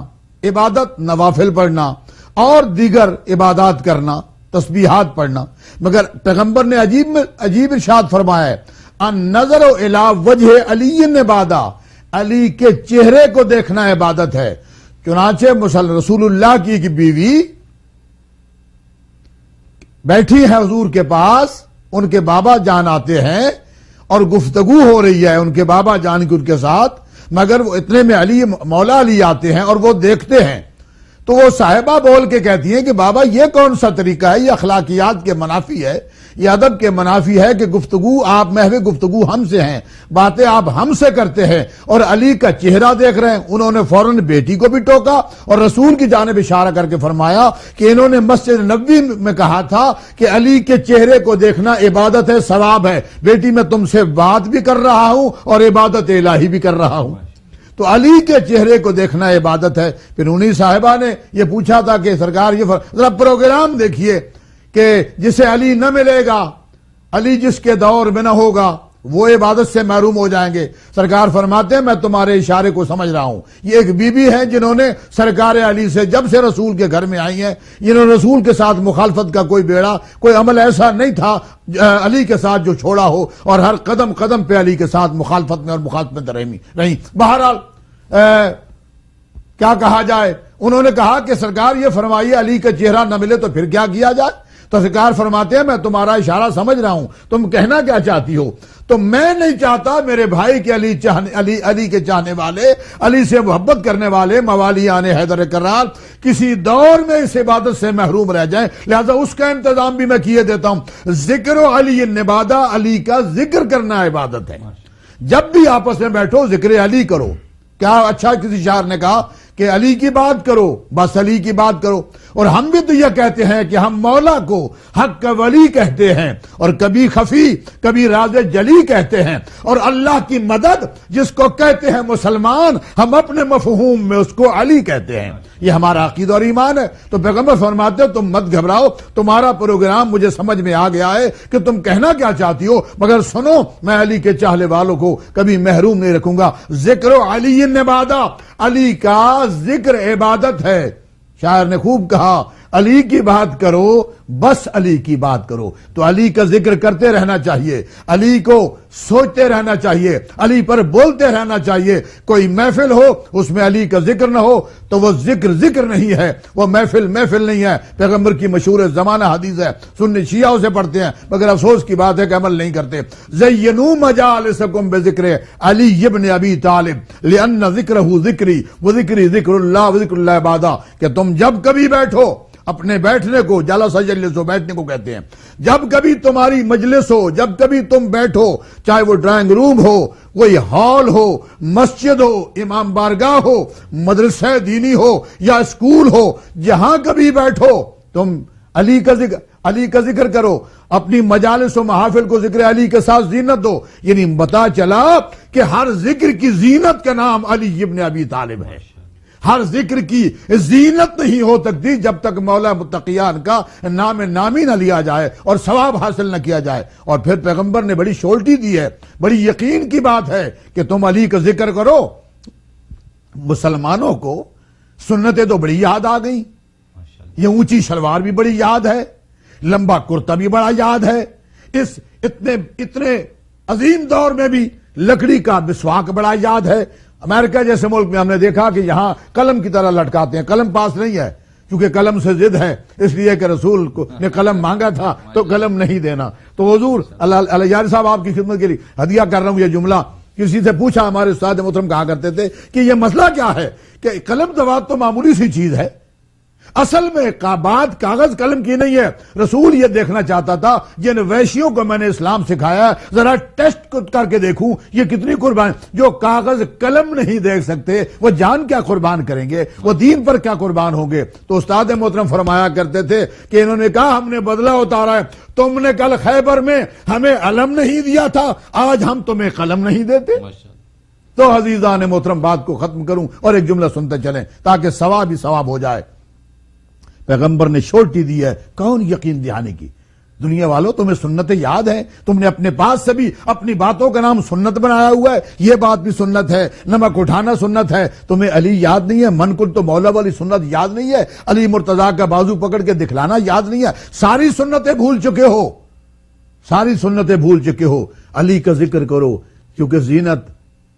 عبادت نوافل پڑھنا اور دیگر عبادات کرنا، تسبیحات پڑھنا، مگر پیغمبر نے عجیب ارشاد فرمایا ہے، النظر الی وجہ علی عبادہ، علی کے چہرے کو دیکھنا عبادت ہے۔ چنانچہ رسول اللہ کی ایک بیوی بیٹھی ہے حضور کے پاس، ان کے بابا جان آتے ہیں اور گفتگو ہو رہی ہے ان کے بابا جان کی ان کے ساتھ، مگر وہ اتنے میں مولا علی آتے ہیں اور وہ دیکھتے ہیں، تو وہ صاحبہ بول کے کہتی ہیں کہ بابا یہ کون سا طریقہ ہے، یہ اخلاقیات کے منافی ہے، یہ ادب کے منافی ہے کہ گفتگو آپ محو گفتگو ہم سے ہیں، باتیں آپ ہم سے کرتے ہیں اور علی کا چہرہ دیکھ رہے ہیں۔ انہوں نے فوراً بیٹی کو بھی ٹوکا اور رسول کی جانب اشارہ کر کے فرمایا کہ انہوں نے مسجد نبوی میں کہا تھا کہ علی کے چہرے کو دیکھنا عبادت ہے، ثواب ہے، بیٹی میں تم سے بات بھی کر رہا ہوں اور عبادت الہی بھی کر رہا ہوں۔ تو علی کے چہرے کو دیکھنا عبادت ہے۔ پھر انہی صاحبہ نے یہ پوچھا تھا کہ سرکار یہ ذرا پروگرام دیکھیے کہ جسے علی نہ ملے گا، علی جس کے دور میں نہ ہوگا، وہ عبادت سے محروم ہو جائیں گے۔ سرکار فرماتے ہیں میں تمہارے اشارے کو سمجھ رہا ہوں۔ یہ ایک بی بی ہیں جنہوں نے سرکار علی سے جب سے رسول کے گھر میں آئی ہیں، انہوں نے رسول کے ساتھ مخالفت کا کوئی بیڑا، کوئی عمل ایسا نہیں تھا علی کے ساتھ جو چھوڑا ہو، اور ہر قدم قدم پہ علی کے ساتھ مخالفت میں اور مخالفت رہی۔ بہرحال کیا کہا جائے، انہوں نے کہا کہ سرکار یہ فرمائیے علی کا چہرہ نہ ملے تو پھر کیا کیا جائے؟ تو سرکار فرماتے ہیں میں تمہارا اشارہ سمجھ رہا ہوں، تم کہنا کیا چاہتی ہو؟ تو میں نہیں چاہتا میرے بھائی کے علی کے چاہنے والے، علی سے محبت کرنے والے موالیان حیدر کرار کسی دور میں اس عبادت سے محروم رہ جائیں، لہذا اس کا انتظام بھی میں کیے دیتا ہوں۔ ذکر و علی عبادہ، علی کا ذکر کرنا عبادت ہے۔ جب بھی آپس میں بیٹھو ذکر علی کرو۔ کیا اچھا کسی شاعر نے کہا کہ علی کی بات کرو، بس علی کی بات کرو۔ اور ہم بھی تو یہ کہتے ہیں کہ ہم مولا کو حق کا ولی کہتے ہیں، اور کبھی خفی کبھی راز جلی کہتے ہیں، اور اللہ کی مدد جس کو کہتے ہیں مسلمان، ہم اپنے مفہوم میں اس کو علی کہتے ہیں۔ یہ ہمارا عقیدہ اور ایمان ہے۔ تو پیغمبر فرماتے ہیں تم مت گھبراؤ، تمہارا پروگرام مجھے سمجھ میں آ گیا ہے کہ تم کہنا کیا چاہتی ہو، مگر سنو میں علی کے چاہنے والوں کو کبھی محروم نہیں رکھوں گا۔ ذکر علی عبادہ، علی کا ذکر عبادت ہے۔ شاعر نے خوب کہا علی کی بات کرو، بس علی کی بات کرو۔ تو علی کا ذکر کرتے رہنا چاہیے، علی کو سوچتے رہنا چاہیے، علی پر بولتے رہنا چاہیے۔ کوئی محفل ہو اس میں علی کا ذکر نہ ہو تو وہ ذکر نہیں ہے، وہ محفل نہیں ہے۔ پیغمبر کی مشہور زمانہ حدیث ہے، سنی شیعہ اسے پڑھتے ہیں، مگر افسوس کی بات ہے کہ عمل نہیں کرتے۔ زینوا مجالسکم بذکر علی ابن ابی طالب لأن ذکرہ ذکری وذکری ذکر اللہ وذکر اللہ عبادہ، کہ تم جب کبھی بیٹھو، اپنے بیٹھنے کو جلس یجلس بیٹھنے کو کہتے ہیں، جب کبھی تمہاری مجلس ہو، جب کبھی تم بیٹھو، چاہے وہ ڈرائنگ روم ہو، کوئی ہال ہو، مسجد ہو، امام بارگاہ ہو، مدرسہ دینی ہو یا اسکول ہو، جہاں کبھی بیٹھو تم علی کا ذکر کرو، اپنی مجالس و محافل کو ذکر علی کے ساتھ زینت دو۔ یعنی پتا چلا کہ ہر ذکر کی زینت کا نام علی ابن ابی طالب ہے۔ ہر ذکر کی زینت نہیں ہو سکتی جب تک مولا متقیان کا نام نامی نہ لیا جائے اور ثواب حاصل نہ کیا جائے۔ اور پھر پیغمبر نے بڑی شورٹی دی ہے، بڑی یقین کی بات ہے کہ تم علی کا ذکر کرو۔ مسلمانوں کو سنتیں تو بڑی یاد آ گئیں، یہ اونچی شلوار بھی بڑی یاد ہے، لمبا کرتا بھی بڑا یاد ہے، اس اتنے عظیم دور میں بھی لکڑی کا مسواک بڑا یاد ہے۔ امریکہ جیسے ملک میں ہم نے دیکھا کہ یہاں قلم کی طرح لٹکاتے ہیں، قلم پاس نہیں ہے کیونکہ قلم سے ضد ہے، اس لیے کہ رسول نے قلم مانگا تھا تو قلم نہیں دینا۔ تو حضور اللہ یار صاحب آپ کی خدمت کے لیے ہدیہ کر رہا ہوں یہ جملہ۔ کسی سے پوچھا، ہمارے استاد محترم کہا کرتے تھے کہ یہ مسئلہ کیا ہے کہ قلم دوات تو معمولی سی چیز ہے، اصل میں بات کاغذ قلم کی نہیں ہے۔ رسول یہ دیکھنا چاہتا تھا جن ویشیوں کو میں نے اسلام سکھایا ذرا ٹیسٹ کر کے دیکھوں یہ کتنی قربان، جو کاغذ قلم نہیں دیکھ سکتے وہ جان کیا قربان کریں گے، وہ دین پر کیا قربان ہوں گے۔ تو استاد محترم فرمایا کرتے تھے کہ انہوں نے کہا ہم نے بدلہ اتارا ہے، تم نے کل خیبر میں ہمیں علم نہیں دیا تھا، آج ہم تمہیں قلم نہیں دیتے۔ تو عزیزان محترم بات کو ختم کروں اور ایک جملہ سنتے چلیں تاکہ ثواب ہی ثواب ہو جائے۔ پیغمبر نے شورٹی دی ہے، کون یقین دہانی کی؟ دنیا والوں تمہیں سنت یاد ہے؟ تم نے اپنے پاس سے بھی اپنی باتوں کا نام سنت بنایا ہوا ہے. یہ بات بھی سنت ہے, نمک اٹھانا سنت ہے. تمہیں علی یاد نہیں ہے؟ من کن تو مولا والی سنت یاد نہیں ہے؟ علی مرتضیٰ کا بازو پکڑ کے دکھلانا یاد نہیں ہے؟ ساری سنتیں بھول چکے ہو, ساری سنتیں بھول چکے ہو. علی کا ذکر کرو کیونکہ زینت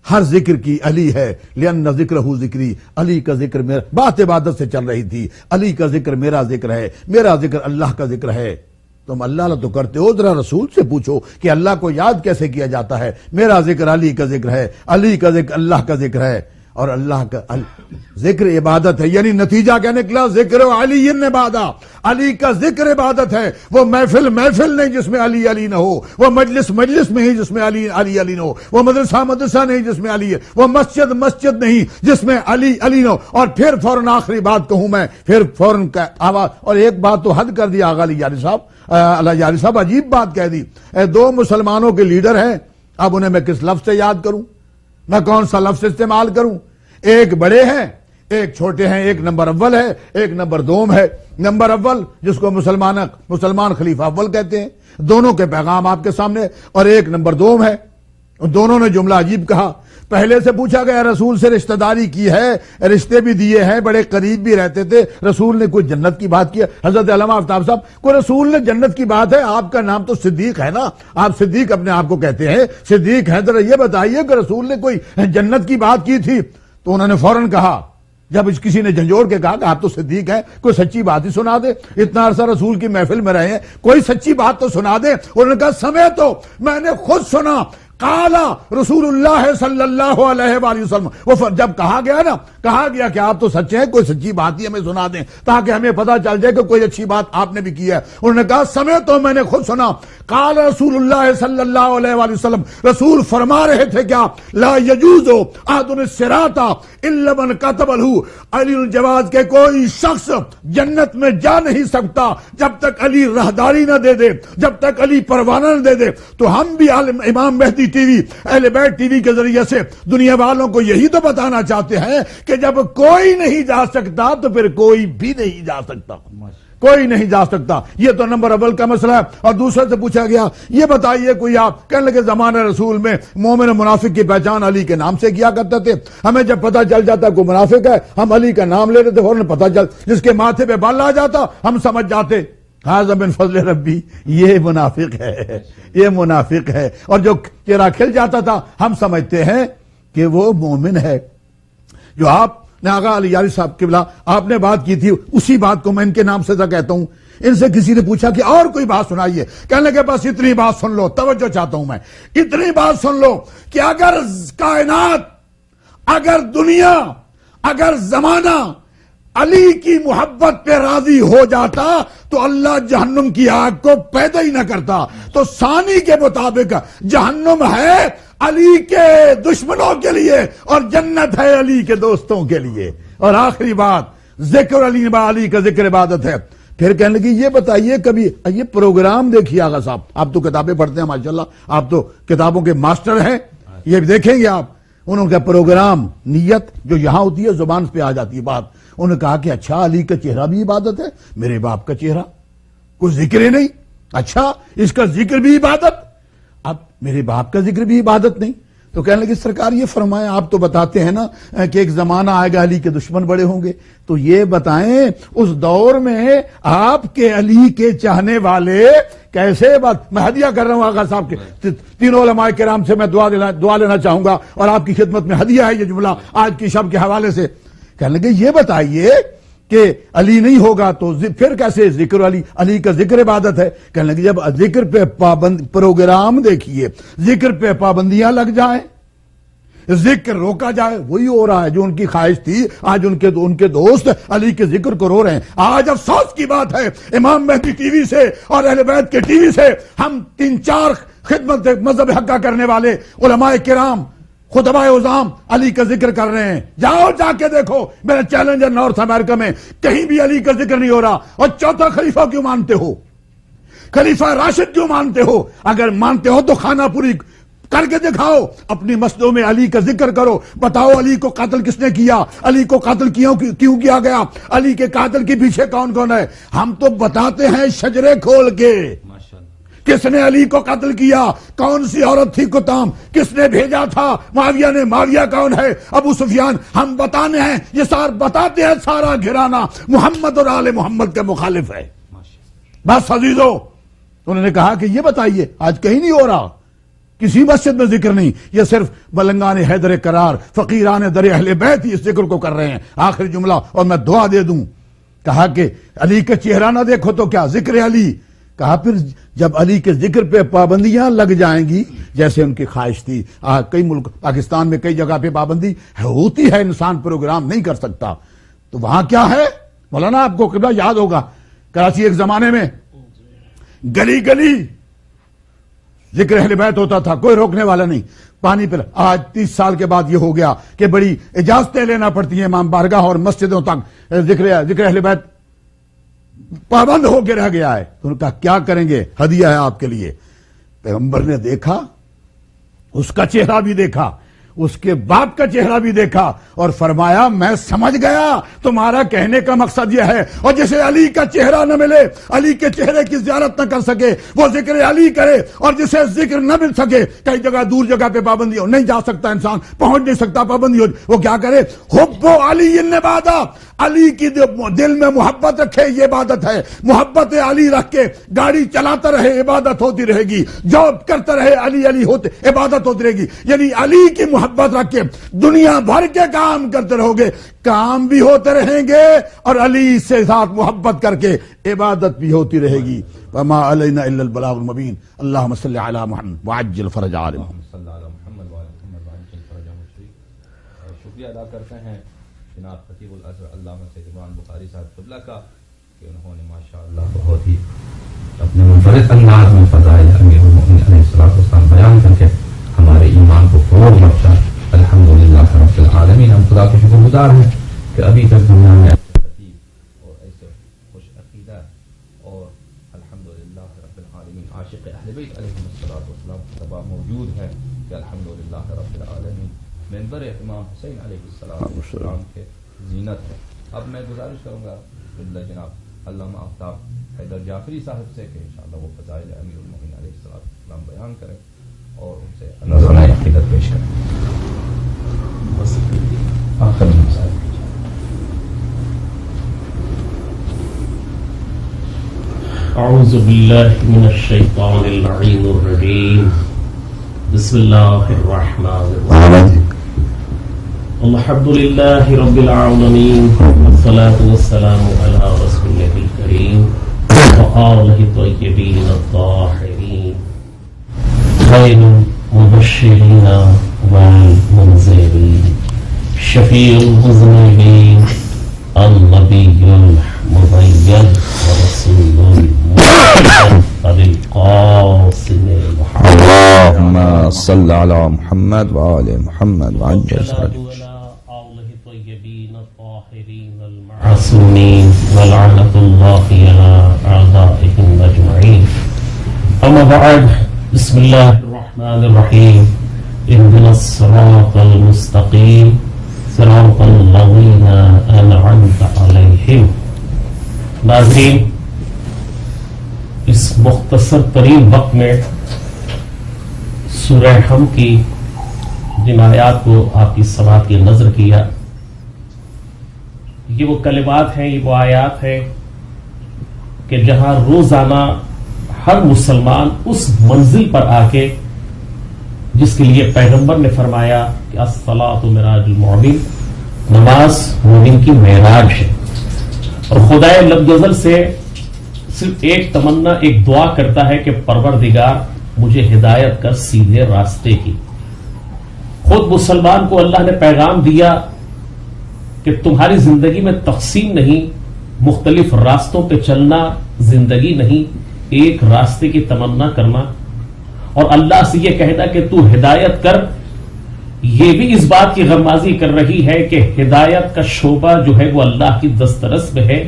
ہر ذکر کی علی ہے. لأن ذکرہ ذکری, علی کا ذکر میرا. بات عبادت سے چل رہی تھی. علی کا ذکر میرا ذکر ہے, میرا ذکر اللہ کا ذکر ہے. تم اللہ اللہ تو کرتے ہو, ذرا رسول سے پوچھو کہ اللہ کو یاد کیسے کیا جاتا ہے. میرا ذکر علی کا ذکر ہے, علی کا ذکر اللہ کا ذکر ہے. اور اللہ کا ذکر عبادت ہے. یعنی نتیجہ کیا نکلا؟ ذکر علی عبادت, علی کا ذکر عبادت ہے. وہ محفل محفل نہیں جس میں علی علی نہ ہو, وہ مجلس مجلس نہیں جس میں علی علی علی نہ ہو, وہ مدرسہ مدرسہ نہیں جس میں علی ہے, وہ مسجد مسجد نہیں جس میں علی علی نہ ہو. اور پھر فوراً آخری بات کہوں میں, پھر فوراً آواز. اور ایک بات تو حد کر دی آغا علی یاری صاحب, اللہ یاری صاحب عجیب بات کہہ دی. دو مسلمانوں کے لیڈر ہیں, اب انہیں میں کس لفظ سے یاد کروں؟ میں کون سا لفظ استعمال کروں؟ ایک بڑے ہیں, ایک چھوٹے ہیں. ایک نمبر اول ہے, ایک نمبر دوم ہے. نمبر اول جس کو مسلمان خلیفہ اول کہتے ہیں, دونوں کے پیغام آپ کے سامنے. اور ایک نمبر دوم ہے. دونوں نے جملہ عجیب کہا. پہلے سے پوچھا گیا رسول سے رشتہ داری کی ہے, رشتے بھی دیے ہیں, بڑے قریب بھی رہتے تھے. رسول نے کوئی جنت کی بات کی؟ حضرت علامہ آفتاب صاحب, کوئی رسول نے جنت کی بات ہے؟ آپ کا نام تو صدیق ہے نا, آپ صدیق اپنے آپ کو کہتے ہیں, صدیق ہیں. ذرا یہ بتائیے کہ رسول نے کوئی جنت کی بات کی تھی؟ تو انہوں نے فوراً کہا, جب کسی نے جھنجھوڑ کے کہا کہ آپ تو صدیق ہیں, کوئی سچی بات ہی سنا دے. اتنا عرصہ رسول کی محفل میں رہے ہیں, کوئی سچی بات تو سنا دے. انہوں نے کہا سمے تو میں نے خود سنا. قالا رسول اللہ صلی اللہ علیہ وآلہ وسلم. وہ جب کہا گیا نا, کہا گیا کہ آپ تو سچے ہیں, کوئی سچی بات ہی ہمیں سنا دیں تاکہ ہمیں پتا چل جائے کہ کوئی اچھی بات آپ نے بھی کی ہے. انہوں نے کہا سمے تو میں نے خود سنا. قال رسول اللہ صلی اللہ علیہ وآلہ وسلم, رسول فرما رہے تھے کیا, لا یجوز احد الصراط الا من كتب له علی الجواز, کے کوئی شخص جنت میں جا نہیں سکتا جب تک علی راہداری نہ دے دے, جب تک علی پروانہ نہ دے دے. تو ہم بھی امام مہدی ٹی وی, اہل بیت ٹی وی کے ذریعے سے دنیا والوں کو یہی تو بتانا چاہتے ہیں کہ جب کوئی نہیں جا سکتا تو پھر کوئی بھی نہیں جا سکتا, کوئی نہیں جا سکتا. یہ تو نمبر اول کا مسئلہ ہے. اور دوسرے سے پوچھا گیا, یہ بتائیے کوئی آپ, کہنے لگے زمانہ رسول میں مومن و منافق کی پہچان علی کے نام سے کیا کرتے تھے. ہمیں جب پتہ چل جاتا کوئی منافق ہے, ہم علی کا نام لے لیتے, فوراً پتہ چل, جس کے ماتھے پہ بال آ جاتا ہم سمجھ جاتے ہاذا من فضل ربی, یہ منافق ہے, یہ منافق ہے. اور جو چہرہ کھل جاتا تھا ہم سمجھتے ہیں کہ وہ مومن ہے. جو آپ نے آغا علی یاری صاحب قبلہ آپ نے بات کی تھی, اسی بات کو میں ان کے نام سے کہتا ہوں. ان سے کسی نے پوچھا کہ اور کوئی بات سنائیے, کہنے لگے بس اتنی بات سن لو, توجہ چاہتا ہوں میں, اتنی بات سن لو کہ اگر کائنات, اگر دنیا, اگر زمانہ علی کی محبت پہ راضی ہو جاتا تو اللہ جہنم کی آگ کو پیدا ہی نہ کرتا. تو ثانی کے مطابق جہنم ہے علی کے دشمنوں کے لیے اور جنت ہے علی کے دوستوں کے لیے. اور آخری بات, ذکر علی کا ذکر عبادت ہے. پھر کہنے لگی یہ بتائیے کبھی یہ پروگرام دیکھیے آغا صاحب, آپ تو کتابیں پڑھتے ہیں ماشاءاللہ, آپ تو کتابوں کے ماسٹر ہیں, یہ دیکھیں گے آپ. انہوں نے کہا پروگرام, نیت جو یہاں ہوتی ہے زبان پہ آ جاتی ہے بات. انہوں نے کہا کہ اچھا علی کا چہرہ بھی عبادت ہے, میرے باپ کا چہرہ کوئی ذکر ہی نہیں, اچھا اس کا ذکر بھی عبادت, اب میرے باپ کا ذکر بھی عبادت نہیں. تو کہنے لگے سرکار یہ فرمائیں, آپ تو بتاتے ہیں نا کہ ایک زمانہ آئے گا علی کے دشمن بڑے ہوں گے, تو یہ بتائیں اس دور میں آپ کے علی کے چاہنے والے کیسے بات. میں ہدیہ کر رہا ہوں آغا صاحب کے تینوں علماء کرام سے, میں دعا لینا چاہوں گا اور آپ کی خدمت میں ہدیہ ہے یہ جملہ آج کی شب کے حوالے سے. کہنے لگے یہ بتائیے کہ علی نہیں ہوگا تو پھر کیسے ذکر علی کا ذکر عبادت ہے. کہنے لگے جب ذکر پہ پروگرام دیکھیے, ذکر پہ پابندیاں لگ جائیں, ذکر روکا جائے, وہی ہو رہا ہے جو ان کی خواہش تھی. آج ان کے دوست علی کے ذکر کو رو رہے ہیں. آج افسوس کی بات ہے امام مہدی ٹی وی سے اور اہل بیت کے ٹی وی سے ہم 3-4 خدمت مذہب حقہ کرنے والے علماء کرام, خطباء عظام علی کا ذکر کر رہے ہیں. جاؤ جا کے دیکھو, میرا چیلنج ہے نارتھ امریکہ میں کہیں بھی علی کا ذکر نہیں ہو رہا. اور چوتھا خلیفہ کیوں مانتے ہو, خلیفہ راشد کیوں مانتے ہو؟ اگر مانتے ہو تو خانہ پوری کر کے دکھاؤ, اپنی مسجدوں میں علی کا ذکر کرو, بتاؤ علی کو قتل کس نے کیا, علی کو قتل کیوں کیا گیا, علی کے قاتل کے پیچھے کون کون ہے. ہم تو بتاتے ہیں شجرے کھول کے, کس نے علی کو قتل کیا؟ کون سی عورت تھی کتام؟ کس نے بھیجا تھا معاویہ نے؟ معاویہ کون ہے؟ ابو سفیان۔ ہم بتانے ہیں، یہ بتاتے ہیں سارا گھرانہ محمد اور آل محمد کے مخالف ہے۔ بس عزیزو، انہوں نے کہا کہ یہ بتائیے، آج کہیں نہیں ہو رہا، کسی مسجد میں ذکر نہیں، یہ صرف بلنگان حیدر قرار فقیران در اہل بیت ہی اس ذکر کو کر رہے ہیں۔ آخری جملہ اور میں دعا دے دوں، کہا کہ علی کا چہرہ نہ دیکھو تو کیا ذکر علی؟ کہا پھر جب علی کے ذکر پہ پابندیاں لگ جائیں گی، جیسے ان کی خواہش تھی، کئی ملک پاکستان میں کئی جگہ پہ پابندی ہوتی ہے، انسان پروگرام نہیں کر سکتا، تو وہاں کیا ہے؟ مولانا آپ کو قبلہ یاد ہوگا، کراچی ایک زمانے میں گلی گلی ذکر اہل بیت ہوتا تھا، کوئی روکنے والا نہیں، پانی پلا۔ آج 30 سال کے بعد یہ ہو گیا کہ بڑی اجازتیں لینا پڑتی ہیں، امام بارگاہ اور مسجدوں تک ذکر اہل بیت پابند ہو کے رہ گیا ہے۔ انہوں نے کہا کیا کریں گے؟ ہدیہ ہے آپ کے لیے۔ پیغمبر نے دیکھا، اس کا چہرہ بھی دیکھا، اس کے باپ کا چہرہ بھی دیکھا، اور فرمایا میں سمجھ گیا تمہارا کہنے کا مقصد یہ ہے، اور جسے علی کا چہرہ نہ ملے، علی کے چہرے کی زیارت نہ کر سکے، وہ ذکر علی کرے، اور جسے ذکر نہ مل سکے، کئی جگہ دور جگہ پہ پابندی ہو، نہیں جا سکتا انسان، پہنچ نہیں سکتا، پابندی ہو، وہ کیا کرے؟ حب علی عبادت، علی کی دل میں محبت رکھے، یہ عبادت ہے۔ محبت علی رکھ کے گاڑی چلاتا رہے، عبادت ہوتی رہے گی، جاب کرتا رہے، علی علی ہوتے، عبادت ہوتی رہے گی۔ یعنی علی کی محبت رکھ کے دنیا بھر کے کام کرتے رہو گے، کام بھی ہوتے رہیں گے، اور علی سے ساتھ محبت کر کے عبادت بھی ہوتی رہے گی۔ وما علینا الا البلاغ المبین۔ اللہم صلی علی محمد وعجل فرج علی محمد۔ شکریہ ادا کرتے ہیں جناب خطیب الازہر علامہ سید عمران بخاری صاحب قبلہ کا کہ انہوں نے ماشاءاللہ بہت ہی اپنے منفرد انداز میں فضائل امیر المؤمنین علیہ السلام بیان کر کے ہمارے ایمان کو فروغ بخشا۔ الحمدللہ رب العالمین، ہم خدا کے شکر گزار ہیں کہ ابھی تک دنیا میں ایسے خطیب اور ایسے خوش عقیدہ اور الحمدللہ رب العالمین عاشق اہل بیت علیہ السلام طبع موجود ہیں کہ الحمدللہ رب العالمین منبر امام حسین علیہ السلام کے زینت ہے۔ اب میں گزارش کروں گا قبلہ جناب علامہ آفتاب حیدر جعفری صاحب سے کہ انشاءاللہ وہ فضائل امیر المؤمنین علیہ السلام بیان کریں اور ان سے نذرانہ عقیدت پیش کریں۔ آخر میں صاحب اعوذ باللہ من الشیطان اللعین الرجیم، بسم اللہ الرحمن الرحیم، الحمد للہ رب العالمین، والصلاة والسلام علی رسولہ الکریم وآلہ الطیبین الطاہرین خیر المبشرین والمنذرین شفیع المذنبین النبی المبین ورسول المرسل القاسم محمد اللهم صل على محمد وآل محمد وعجل فرجه المعصومين ولعنة الله على أعدائهم أجمعين. أما بعد، بسم الله الرحمن الرحيم. اهدنا الصراط المستقيم صراط الذين أنعمت عليهم. ناظرین، اس مختصر ترین وقت میں سورہ حم کی جن آیات کو آپ کی سماعت کی نظر کیا، یہ وہ کلمات ہیں، یہ وہ آیات ہیں کہ جہاں روزانہ ہر مسلمان اس منزل پر آ کے جس کے لیے پیغمبر نے فرمایا کہ الصلاۃ معراج المؤمن، نماز مومن کی معراج ہے، اور خدا لب جزل سے صرف ایک تمنا، ایک دعا کرتا ہے کہ پروردگار مجھے ہدایت کر سیدھے راستے کی۔ خود مسلمان کو اللہ نے پیغام دیا کہ تمہاری زندگی میں تقسیم نہیں، مختلف راستوں پہ چلنا زندگی نہیں، ایک راستے کی تمنا کرنا، اور اللہ سے یہ کہنا کہ تو ہدایت کر، یہ بھی اس بات کی غمازی کر رہی ہے کہ ہدایت کا شعبہ جو ہے وہ اللہ کی دسترس میں ہے،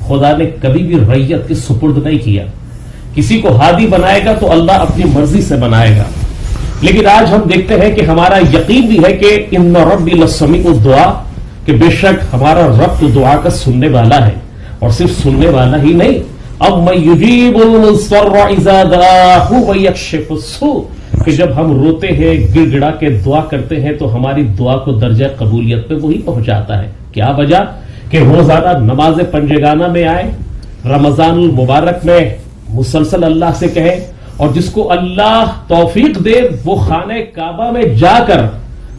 خدا نے کبھی بھی ریت کے سپرد نہیں کیا۔ کسی کو ہادی بنائے گا تو اللہ اپنی مرضی سے بنائے گا، لیکن آج ہم دیکھتے ہیں کہ ہمارا یقین بھی ہے کہ ان ربی لسمیع الدعاء، کہ بے شک ہمارا رب تو دعا کا سننے والا ہے، اور صرف سننے والا ہی نہیں، أَمَّن يُجِيبُ الْمُضْطَرَّ إِذَا دَعَاهُ وَيَكْشِفُ السُّوءَ کہ جب ہم روتے ہیں گڑ گڑا کے دعا کرتے ہیں تو ہماری دعا کو درجہ قبولیت پہ وہی پہنچاتا ہے. کیا وجہ؟ کہ روزانہ نماز پنجگانہ میں آئے, رمضان المبارک میں مسلسل اللہ سے کہے, اور جس کو اللہ توفیق دے وہ خانہ کعبہ میں جا کر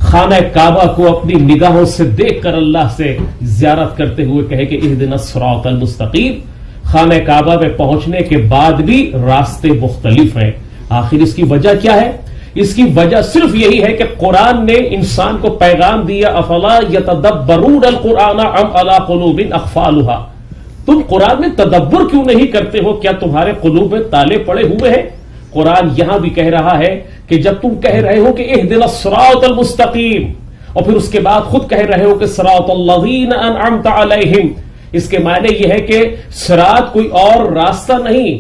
خانہ کعبہ کو اپنی نگاہوں سے دیکھ کر اللہ سے زیارت کرتے ہوئے کہے کہ اہدنا الصراط المستقیم. خانہ کعبہ میں پہنچنے کے بعد بھی راستے مختلف ہیں. آخر اس کی وجہ کیا ہے؟ اس کی وجہ صرف یہی ہے کہ قرآن نے انسان کو پیغام دیا افلا یتدبرون القرآن ام علی قلوب اقفالها. تم قرآن میں تدبر کیوں نہیں کرتے ہو؟ کیا تمہارے قلوب میں تالے پڑے ہوئے ہیں؟ قرآن یہاں بھی کہہ رہا ہے کہ جب تم کہہ رہے ہو کہ اہدنا الصراط المستقیم اور پھر اس کے بعد خود کہہ رہے ہو کہ صراط الذین انعمت علیہم, اس کے معنی یہ ہے کہ صراط کوئی اور راستہ نہیں,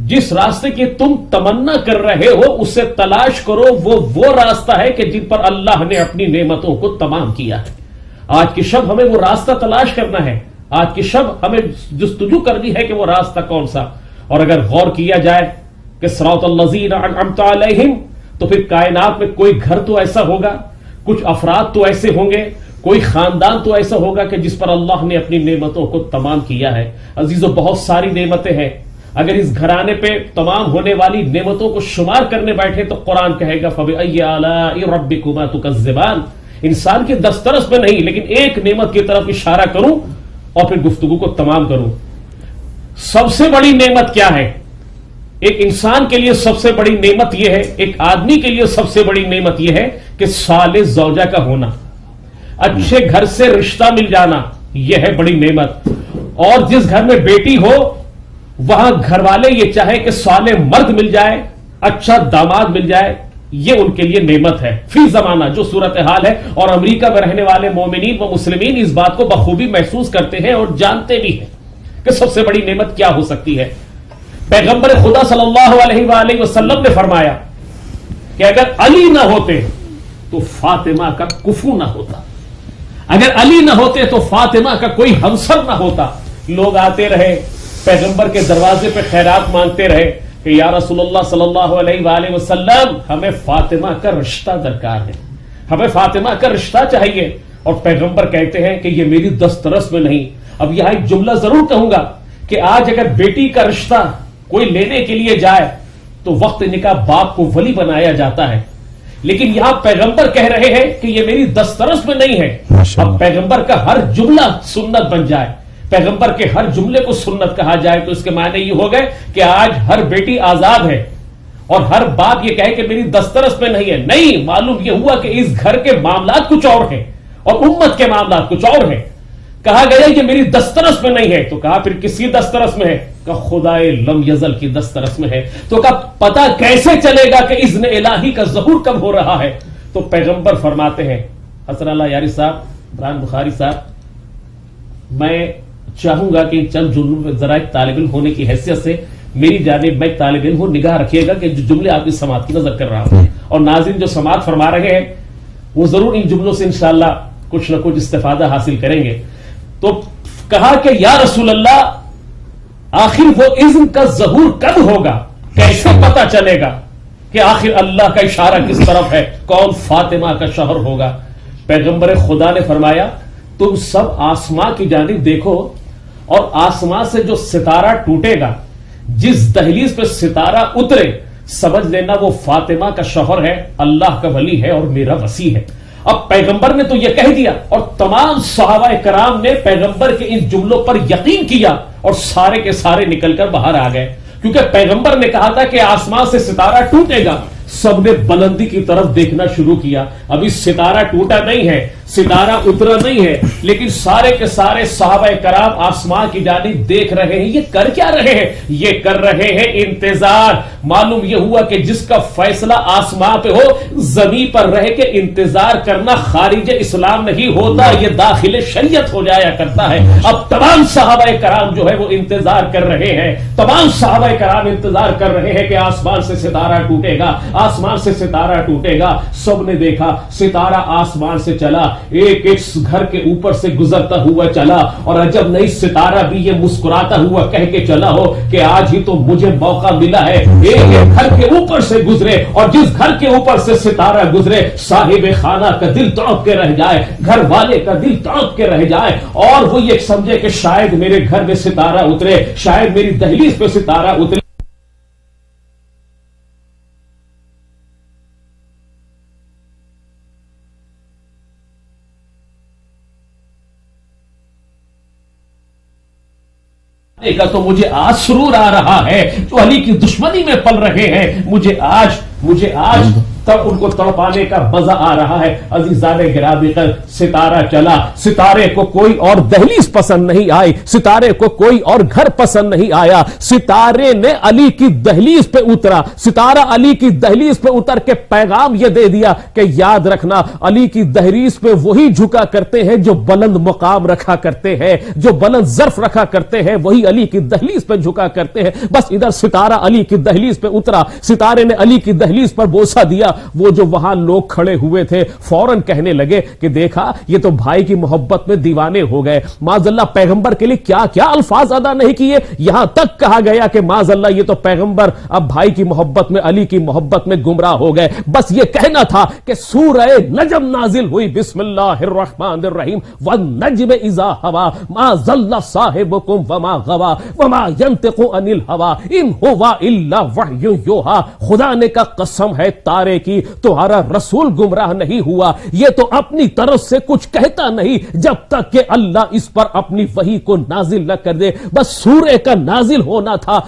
جس راستے کی تم تمنا کر رہے ہو اسے تلاش کرو, وہ راستہ ہے کہ جن پر اللہ نے اپنی نعمتوں کو تمام کیا ہے. آج کی شب ہمیں وہ راستہ تلاش کرنا ہے, آج کی شب ہمیں جستجو کرنی ہے کہ وہ راستہ کون سا. اور اگر غور کیا جائے کہ صراط الذین انعمت علیہم تو پھر کائنات میں کوئی گھر تو ایسا ہوگا, کچھ افراد تو ایسے ہوں گے, کوئی خاندان تو ایسا ہوگا کہ جس پر اللہ نے اپنی نعمتوں کو تمام کیا ہے. عزیزو بہت ساری نعمتیں ہیں, اگر اس گھرانے پہ تمام ہونے والی نعمتوں کو شمار کرنے بیٹھے تو قرآن کہے گا فَبِأَيِّ آلَاءِ رَبِّكُمَا تُكَذِّبَانِ. انسان کے دسترس میں نہیں لیکن ایک نعمت کی طرف اشارہ کروں اور پھر گفتگو کو تمام کروں. سب سے بڑی نعمت کیا ہے؟ ایک انسان کے لیے سب سے بڑی نعمت یہ ہے, ایک آدمی کے لیے سب سے بڑی نعمت یہ ہے کہ صالح زوجہ کا ہونا, اچھے گھر سے رشتہ مل جانا, یہ ہے بڑی نعمت. اور جس گھر میں بیٹی ہو وہاں گھر والے یہ چاہے کہ صالح مرد مل جائے, اچھا داماد مل جائے, یہ ان کے لیے نعمت ہے فی زمانہ جو صورتحال ہے. اور امریکہ میں رہنے والے مومنین و مسلمین اس بات کو بخوبی محسوس کرتے ہیں اور جانتے بھی ہیں کہ سب سے بڑی نعمت کیا ہو سکتی ہے. پیغمبر خدا صلی اللہ علیہ وآلہ وسلم نے فرمایا کہ اگر علی نہ ہوتے تو فاطمہ کا کفو نہ ہوتا, اگر علی نہ ہوتے تو فاطمہ کا کوئی ہمسر نہ ہوتا. لوگ آتے رہے پیغمبر کے دروازے پہ خیرات مانگتے رہے کہ یا رسول اللہ صلی اللہ علیہ وآلہ وسلم ہمیں فاطمہ کا رشتہ درکار ہے, ہمیں فاطمہ کا رشتہ چاہیے. اور پیغمبر کہتے ہیں کہ یہ میری دسترس میں نہیں. اب یہاں ایک جملہ ضرور کہوں گا کہ آج اگر بیٹی کا رشتہ کوئی لینے کے لیے جائے تو وقت نکاح باپ کو ولی بنایا جاتا ہے, لیکن یہاں پیغمبر کہہ رہے ہیں کہ یہ میری دسترس میں نہیں ہے. اب پیغمبر کا ہر جملہ سنت بن جائے, پیغمبر کے ہر جملے کو سنت کہا جائے تو اس کے معنی یہ ہو گئے کہ آج ہر بیٹی آزاد ہے اور ہر باپ یہ کہے کہ میری دسترس میں نہیں ہے. نہیں, معلوم یہ ہوا کہ اس گھر کے معاملات کچھ اور ہیں اور امت کے معاملات کچھ اور ہیں. کہا گیا کہ میری دسترس میں نہیں ہے تو کہا پھر کس کی دسترس میں ہے؟ کہ خدائے لم یزل کی دسترس میں ہے. تو کہا پتہ کیسے چلے گا کہ اذن الہی کا ظہور کب ہو رہا ہے؟ تو پیغمبر فرماتے ہیں, حسن اللہ یاری صاحب, بران بخاری صاحب, میں چاہوں گا کہ چند جملوں میں ذرا ایک طالب علم ہونے کی حیثیت سے میری جانب میں طالب علم ہو, نگاہ رکھیے گا کہ جو جملے آپ کی سماعت کی نظر کر رہا ہوں اور ناظرین جو سماعت فرما رہے ہیں وہ ضرور ان جملوں سے انشاءاللہ کچھ نہ کچھ استفادہ حاصل کریں گے. تو کہا کہ یا رسول اللہ آخر وہ اذن کا ظہور کب ہوگا, کیسے پتا چلے گا کہ آخر اللہ کا اشارہ کس طرف ہے, کون فاطمہ کا شوہر ہوگا؟ پیغمبر خدا نے فرمایا تم سب آسمان کی جانب دیکھو اور آسمان سے جو ستارہ ٹوٹے گا, جس دہلیز پہ ستارہ اترے, سمجھ لینا وہ فاطمہ کا شوہر ہے, اللہ کا ولی ہے اور میرا وصی ہے. اب پیغمبر نے تو یہ کہہ دیا اور تمام صحابہ کرام نے پیغمبر کے ان جملوں پر یقین کیا اور سارے کے سارے نکل کر باہر آ گئے, کیونکہ پیغمبر نے کہا تھا کہ آسمان سے ستارہ ٹوٹے گا. سب نے بلندی کی طرف دیکھنا شروع کیا. ابھی ستارہ ٹوٹا نہیں ہے, ستارہ اترا نہیں ہے, لیکن سارے کے سارے صحابہ کرام آسمان کی جانب دیکھ رہے ہیں. یہ کر کیا رہے ہیں؟ یہ کر رہے ہیں انتظار. معلوم یہ ہوا کہ جس کا فیصلہ آسمان پہ ہو, زمین پر رہ کے انتظار کرنا خارج اسلام نہیں ہوتا, یہ داخل شریعت ہو جایا کرتا ہے. اب تمام صحابہ کرام جو ہے وہ انتظار کر رہے ہیں, تمام صحابہ کرام انتظار کر رہے ہیں کہ آسمان سے ستارہ ٹوٹے گا, آسمان سے ستارہ ٹوٹے گا. سب نے دیکھا ستارہ آسمان سے چلا ایک ایک گھر کے اوپر سے گزرتا ہوا چلا، اور عجب نہیں ستارہ بھی یہ مسکراتا ہوا کہہ کے چلا ہو کہ آج ہی تو مجھے موقع ملا ہے ایک ایک گھر کے اوپر سے گزرے، اور جس گھر کے اوپر سے ستارہ گزرے صاحب خانہ کا دل تڑپ کے رہ جائے، گھر والے کا دل تڑپ کے رہ جائے، اور وہ یہ سمجھے کہ شاید میرے گھر میں ستارہ اترے، شاید میری دہلیز پہ ستارہ اترے۔ کا تو مجھے آج سرور آ رہا ہے، جو علی کی دشمنی میں پل رہے ہیں، مجھے آج تب ان کو تڑپانے کا مزہ آ رہا ہے۔ عزیزان گرامی، ستارہ چلا، ستارے کو کوئی اور دہلیز پسند نہیں آئی، ستارے کو کوئی اور گھر پسند نہیں آیا، ستارے نے علی کی دہلیز پہ اترا، ستارہ علی کی دہلیز پہ اتر کے پیغام یہ دے دیا کہ یاد رکھنا علی کی دہلیز پہ وہی جھکا کرتے ہیں جو بلند مقام رکھا کرتے ہیں، جو بلند ظرف رکھا کرتے ہیں وہی علی کی دہلیز پہ جھکا کرتے ہیں۔ بس ادھر ستارہ علی کی دہلیز پہ اترا، ستارے نے علی کی دہلیز پر بوسہ دیا، وہ جو وہاں لوگ کھڑے ہوئے تھے فوراً کہنے لگے کہ دیکھا یہ تو بھائی کی محبت میں دیوانے ہو گئے، معاذ اللہ پیغمبر کے لیے کیا کیا الفاظ ادا نہیں کیے، یہاں تک کہا گیا کہ معاذ اللہ یہ تو پیغمبر اب بھائی کی محبت میں، علی کی محبت میں گمراہ ہو گئے۔ بس یہ کہنا تھا کہ سورہ نجم نازل ہوئی، بسم اللہ الرحمن الرحیم، والنجم اذا ہوا ما ضل صاحبکم وما غوا وما ينطق عن الهوى ان هو الا وحی یوحی، خدا نے کا قسم ہے تارے کی تمہارا رسول گمراہ نہیں ہوا، یہ تو اپنی طرف سے کچھ کہتا نہیں جب تک کہ اللہ اس پر اپنی وحی کو نازل نہ کر دے۔ بس سورہ کا نازل ہونا تھا،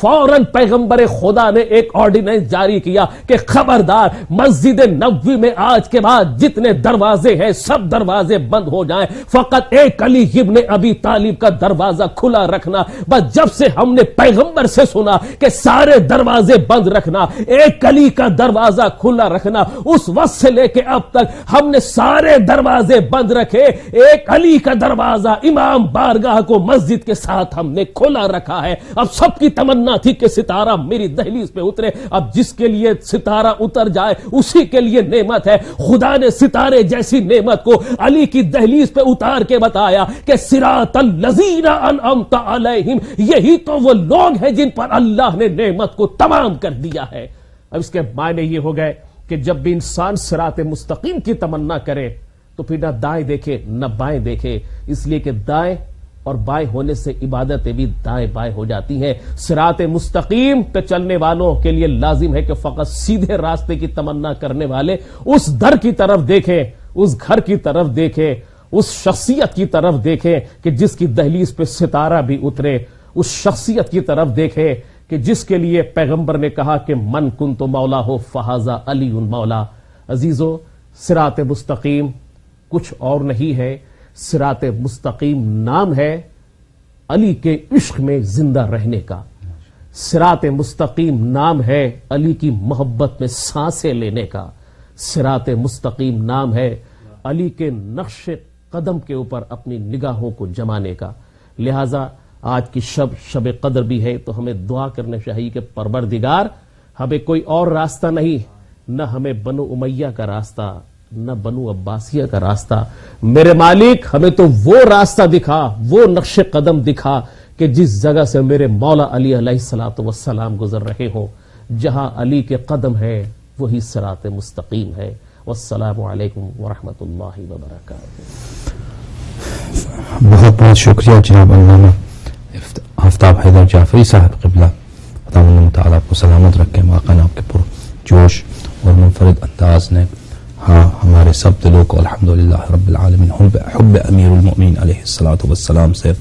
فوراً پیغمبر خدا نے ایک آرڈیننس جاری کیا کہ خبردار مسجد نبوی میں آج کے بعد جتنے دروازے ہیں سب دروازے بند ہو جائیں، فقط ایک علی ابن ابی طالب کا دروازہ کھلا رکھنا۔ بس جب سے ہم نے پیغمبر سے سنا کہ سارے دروازے بند رکھنا، ایک علی کا دروازہ کھلا رکھنا، اس وقت سے لے کے اب تک ہم نے سارے دروازے بند رکھے، ایک علی کا دروازہ امام بارگاہ کو مسجد کے ساتھ ہم نے کھلا رکھا ہے۔ اب سب کی تمنا تھی کہ ستارہ میری دہلیز پہ اترے، اب جس کے لیے ستارہ اتر جائے اسی کے لیے نعمت ہے۔ خدا نے ستارے جیسی نعمت کو علی کی دہلیز پہ اتار کے بتایا کہ صراط الذین انعمت علیہم، یہی تو وہ لوگ ہیں جن پر اللہ نے نعمت کو تمام کر دیا ہے۔ اب اس کے معنی یہ ہو گئے کہ جب بھی انسان صراط مستقیم کی تمنا کرے تو پھر نہ دائیں دیکھے نہ بائیں دیکھے، اس لیے کہ دائیں اور بائیں ہونے سے عبادتیں بھی دائیں بائیں ہو جاتی ہیں۔ صراط مستقیم پہ چلنے والوں کے لیے لازم ہے کہ فقط سیدھے راستے کی تمنا کرنے والے اس در کی طرف دیکھیں، اس گھر کی طرف دیکھیں، اس شخصیت کی طرف دیکھیں کہ جس کی دہلیز پہ ستارہ بھی اترے، اس شخصیت کی طرف دیکھیں کہ جس کے لیے پیغمبر نے کہا کہ من کنت مولا ہو فہذا علی مولا۔ عزیزو، صراط مستقیم کچھ اور نہیں ہے، صراط مستقیم نام ہے علی کے عشق میں زندہ رہنے کا، صراط مستقیم نام ہے علی کی محبت میں سانسیں لینے کا، صراط مستقیم نام ہے علی کے نقش قدم کے اوپر اپنی نگاہوں کو جمانے کا۔ لہذا آج کی شب قدر بھی ہے تو ہمیں دعا کرنا چاہیے کہ پروردگار ہمیں کوئی اور راستہ نہیں، نہ ہمیں بنو امیہ کا راستہ نہ بنو عباسیہ کا راستہ، میرے مالک ہمیں تو وہ راستہ دکھا، وہ نقش قدم دکھا کہ جس جگہ سے میرے مولا علی علیہ الصلوۃ والسلام گزر رہے ہوں، جہاں علی کے قدم ہے وہی صراط مستقیم ہے۔ والسلام علیکم ورحمۃ اللہ وبرکاتہ۔ بہت بہت شکریہ جناب علامہ آفتاب حیدر جعفری صاحب قبلہ، خدا اللہ تعالیٰ آپ کو سلامت رکھے۔ ماقان آپ کے پرجوش اور منفرد انداز نے ہمارے سب دلوں کو الحمدللہ رب العالمین حب امیر المؤمنین علیہ الصلوۃ والسلام سے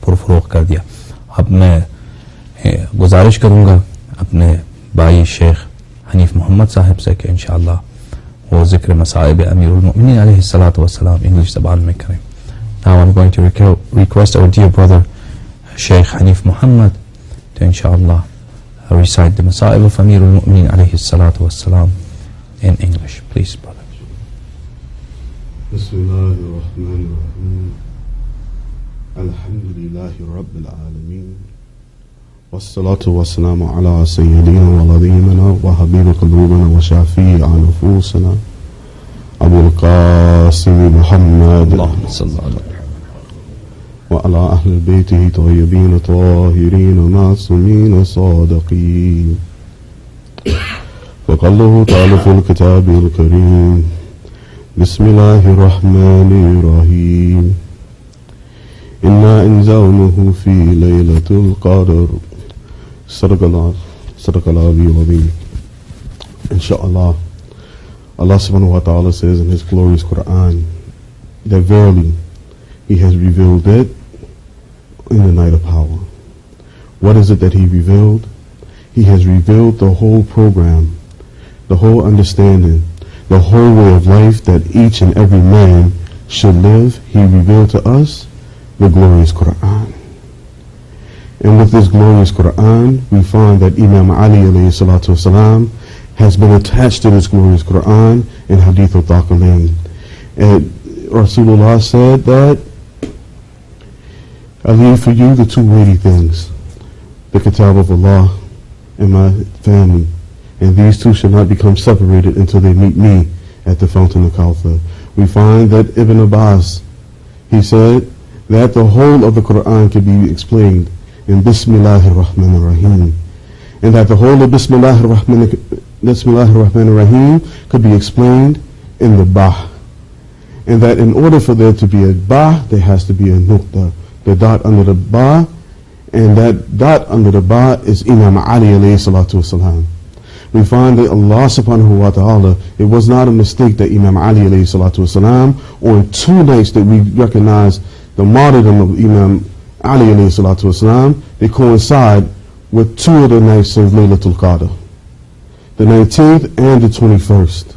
پرفروغ کر دیا۔ اب میں گزارش کروں گا اپنے بھائی شیخ حنیف محمد صاحب سے کہ انشاءاللہ وہ ذکر مصائب امیر المؤمنین علیہ الصلوۃ والسلام انگلش زبان میں کریں۔ Now I'm going to request our dear brother Sheikh Hanif Muhammad to inshallah recite the Masa'ib of Amir al-Mu'mineen alayhi salatu wassalam in English. Please, brother. Bismillahirrahmanirrahim. Alhamdulillahi Rabbil Alameen. Wassalatu wassalamu ala sayyidina wa ladhimana wa habibi qulubana wa shafi'a nufusana أبو القاسم محمد اللهم صل على وعلى أهل بيته طيبين طاهرين معصومين صادقين. وقال الله تعالى في الكتاب الكريم: بسم الله الرحمن الرحيم إنا أنزلناه في ليلة القدر. صدق الله العظيم. Inshallah, Allah subhanahu wa ta'ala says in His glorious Quran that verily He has revealed it in the night of power. What is it that He revealed? He has revealed the whole program, the whole understanding, the whole way of life that each and every man should live. He revealed to us the glorious Quran. And with this glorious Quran, we find that Imam Ali alayhi salatu wasalam has been attached to this glorious Quran in Hadith al-Thaqalain. And Rasulullah said that I leave for you the two weighty things, the Kitab of Allah and my family, and these two should not become separated until they meet me at the fountain of Kawthar. We find that Ibn Abbas, he said that the whole of the Quran can be explained in Bismillahir Rahmanir Rahim, and that the whole of Bismillahir Rahmanir Rahim could be explained in the Ba, and that in order for there to be a Ba, there has to be a Nuqta, the dot under the Ba, and that dot under the Ba is Imam Ali alayhi salatu wasalam. We find that Allah subhanahu wa ta'ala, it was not a mistake that Imam Ali alayhi salatu wasalam, on 2 nights that we recognize the martyrdom of Imam Ali alayhi salatu wasalam, they coincide with 2 of the nights of Laylatul Qadr, the 19th and the 21st.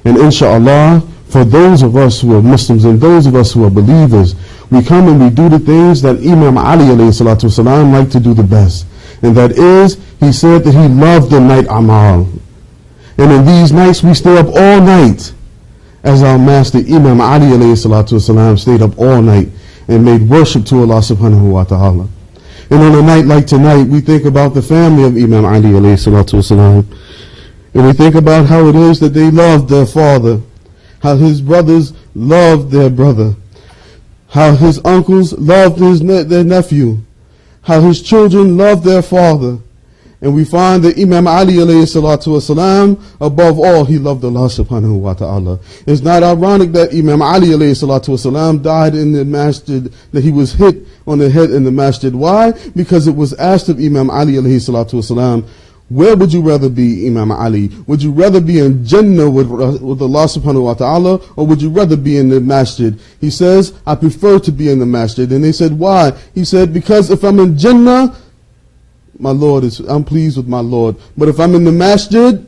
And inshallah, for those of us who are Muslims and those of us who are believers, we come and we do the things that Imam Ali alayhi salatu wasalam liked to do the best. And that is, he said that he loved the night amal. And in these nights we stay up all night, as our master Imam Ali alayhi salatu wasalam stayed up all night and made worship to Allah subhanahu wa ta'ala. And on a night like tonight, we think about the family of Imam Ali alayhi salatu wasalam. And we think about how it is that they loved their father, how his brothers loved their brother, how his uncles loved their nephew, how his children loved their father. And we find that Imam Ali alayhi salatu wasalam, above all, he loved Allah subhanahu wa ta'ala. It's not ironic that Imam Ali alayhi salatu wasalam died in the masjid, that he was hit on the head in the masjid. Why? Because it was asked of Imam Ali alayhi salatu wasalam, where would you rather be, Imam Ali? Would you rather be in Jannah with Allah subhanahu wa ta'ala, or would you rather be in the masjid? He says, I prefer to be in the masjid. And they said, why? He said, because if I'm in Jannah, I'm pleased with my Lord. But if I'm in the masjid,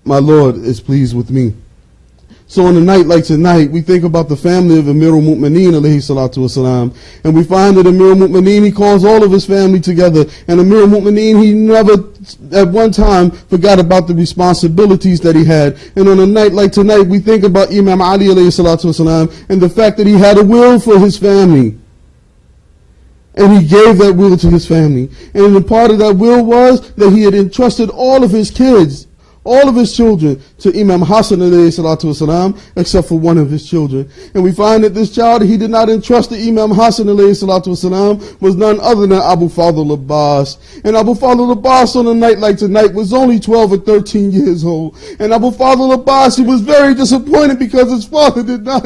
my Lord is pleased with me. So on a night like tonight, we think about the family of Amir al-Mu'mineen alayhi salatu wasalam, and we find that Amir al-Mu'mineen, he calls all of his family together, and Amir al-Mu'mineen, he never at one time forgot about the responsibilities that he had. And on a night like tonight, we think about Imam Ali alayhi salatu wasalam, and the fact that he had a will for his family. And he gave that will to his family. And the part of that will was that he had entrusted all of his kids, all of his children, to Imam Hassan alayhi salatu wasalam, except for one of his children. And we find that this child he did not entrust to Imam Hassan alayhi salatu wasalam was none other than Abu Fadl Abbas. And Abu Fadl Abbas on a night like tonight was only 12 or 13 years old. And Abu Fadl Abbas, he was very disappointed because his father did not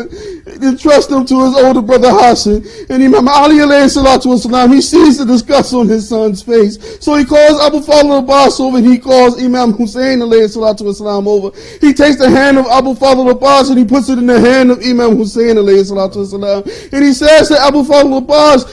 entrust him to his older brother Hassan. And Imam Ali alayhi salatu wasalam, he sees the disgust on his son's face. So he calls Abu Fadl Abbas over and he calls Imam Hussein alayhi salatu wasalam over. He takes the hand of Abu Fadl Abbas and he puts it in the hand of Imam Hussein alayhi salatu wasalam. And he says to Abu Fadl Abbas,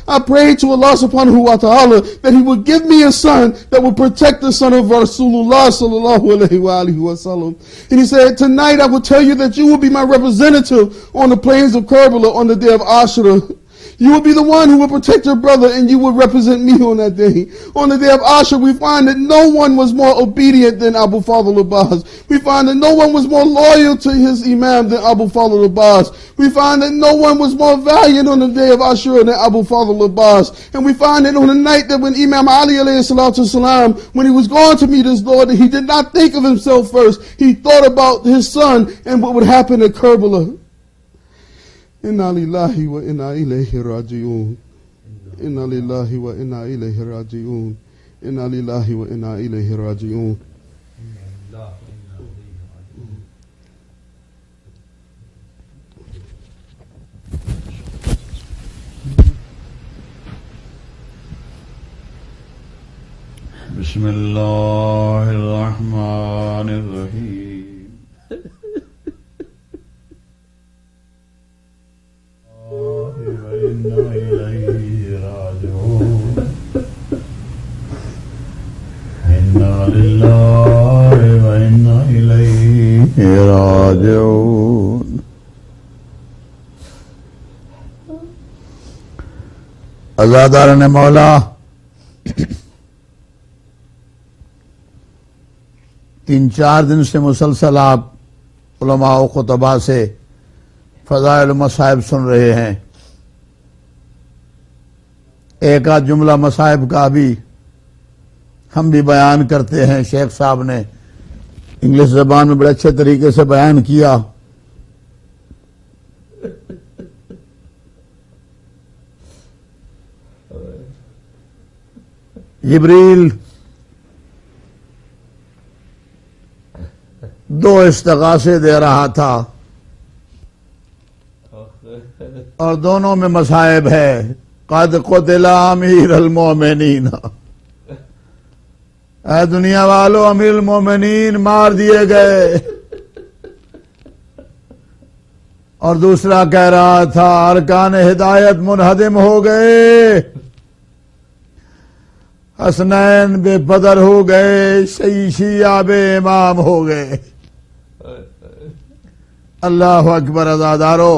I pray to Allah subhanahu wa ta'ala that he would give me a son that would protect the son of Rasulullah sallallahu alayhi wa alihi wa sallam. And he said, tonight I will tell you that you will be my representative on the plains of Karbala on the day of Ashura. You would be the one who would protect your brother, and you would represent me on that day. On the day of Ashura, we find that no one was more obedient than Abu Fadl Abbas. We find that no one was more loyal to his Imam than Abu Fadl Abbas. We find that no one was more valiant on the day of Ashura than Abu Fadl Abbas. And we find that on the night that when Imam Ali alayhi salatu salam, when he was going to meet his Lord, that he did not think of himself first. He thought about his son and what would happen at Karbala. Inna lillahi wa inna ilayhi raji'un. Inna lillahi wa inna ilayhi raji'un. Inna lillahi wa inna ilayhi raji'un. Bismillahirrahmanirrahim. وإنا إليه راجعون إنا لله وإنا إليه راجعون. عزاداران مولا، 3-4 دن سے مسلسل آپ علماء و خطباء سے فضائل و مصائب سن رہے ہیں. ایک آدھ جملہ مصائب کا بھی ہم بھی بیان کرتے ہیں. شیخ صاحب نے انگلش زبان میں بڑے اچھے طریقے سے بیان کیا. جبریل 2 استغاثے دے رہا تھا اور دونوں میں مصائب ہے. قد قتل امیر المومنین، اے دنیا والو امیر المومنین مار دیے گئے. اور دوسرا کہہ رہا تھا ارکان ہدایت منہدم ہو گئے، حسنین بے بدر ہو گئے، شیعہ بے امام ہو گئے. اللہ اکبر. عزادارو،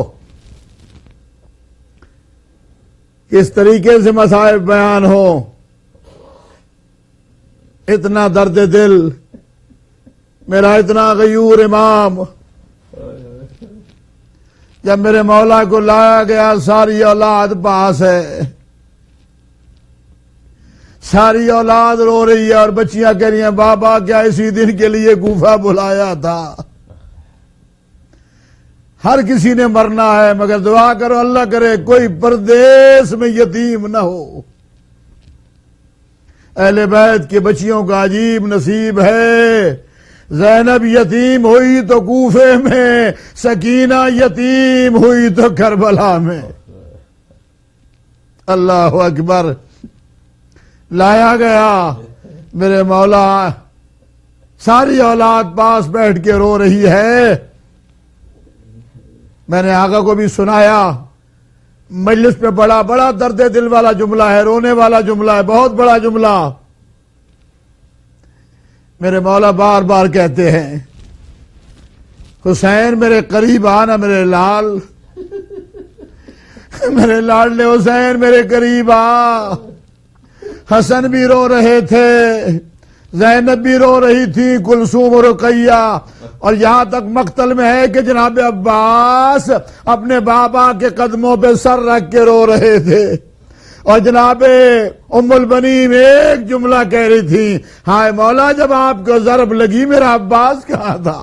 کس طریقے سے مصائب بیان ہو، اتنا درد دل. میرا اتنا غیور امام، جب میرے مولا کو لایا گیا ساری اولاد پاس ہے، ساری اولاد رو رہی ہے اور بچیاں کہہ رہی ہیں بابا کیا اسی دن کے لیے کوفہ بلایا تھا؟ ہر کسی نے مرنا ہے، مگر دعا کرو اللہ کرے کوئی پردیس میں یتیم نہ ہو. اہل بیت کی بچیوں کا عجیب نصیب ہے. زینب یتیم ہوئی تو کوفے میں، سکینہ یتیم ہوئی تو کربلا میں. اللہ اکبر. لایا گیا، میرے مولا ساری اولاد پاس بیٹھ کے رو رہی ہے. میں نے آقا کو بھی سنایا. مجلس پہ بڑا درد دل والا جملہ ہے، رونے والا جملہ ہے، بہت بڑا جملہ. میرے مولا بار بار کہتے ہیں حسین میرے قریب آنا میرے لال، میرے لاڈلے حسین میرے قریب آ. حسن بھی رو رہے تھے، زینب بھی رو رہی تھی، کلثوم اور رقیہ. اور یہاں تک مقتل میں ہے کہ جناب عباس اپنے بابا کے قدموں پہ سر رکھ کے رو رہے تھے. اور جناب ام البنین ایک جملہ کہہ رہی تھی ہائے مولا جب آپ کو ضرب لگی میرا عباس کہاں تھا؟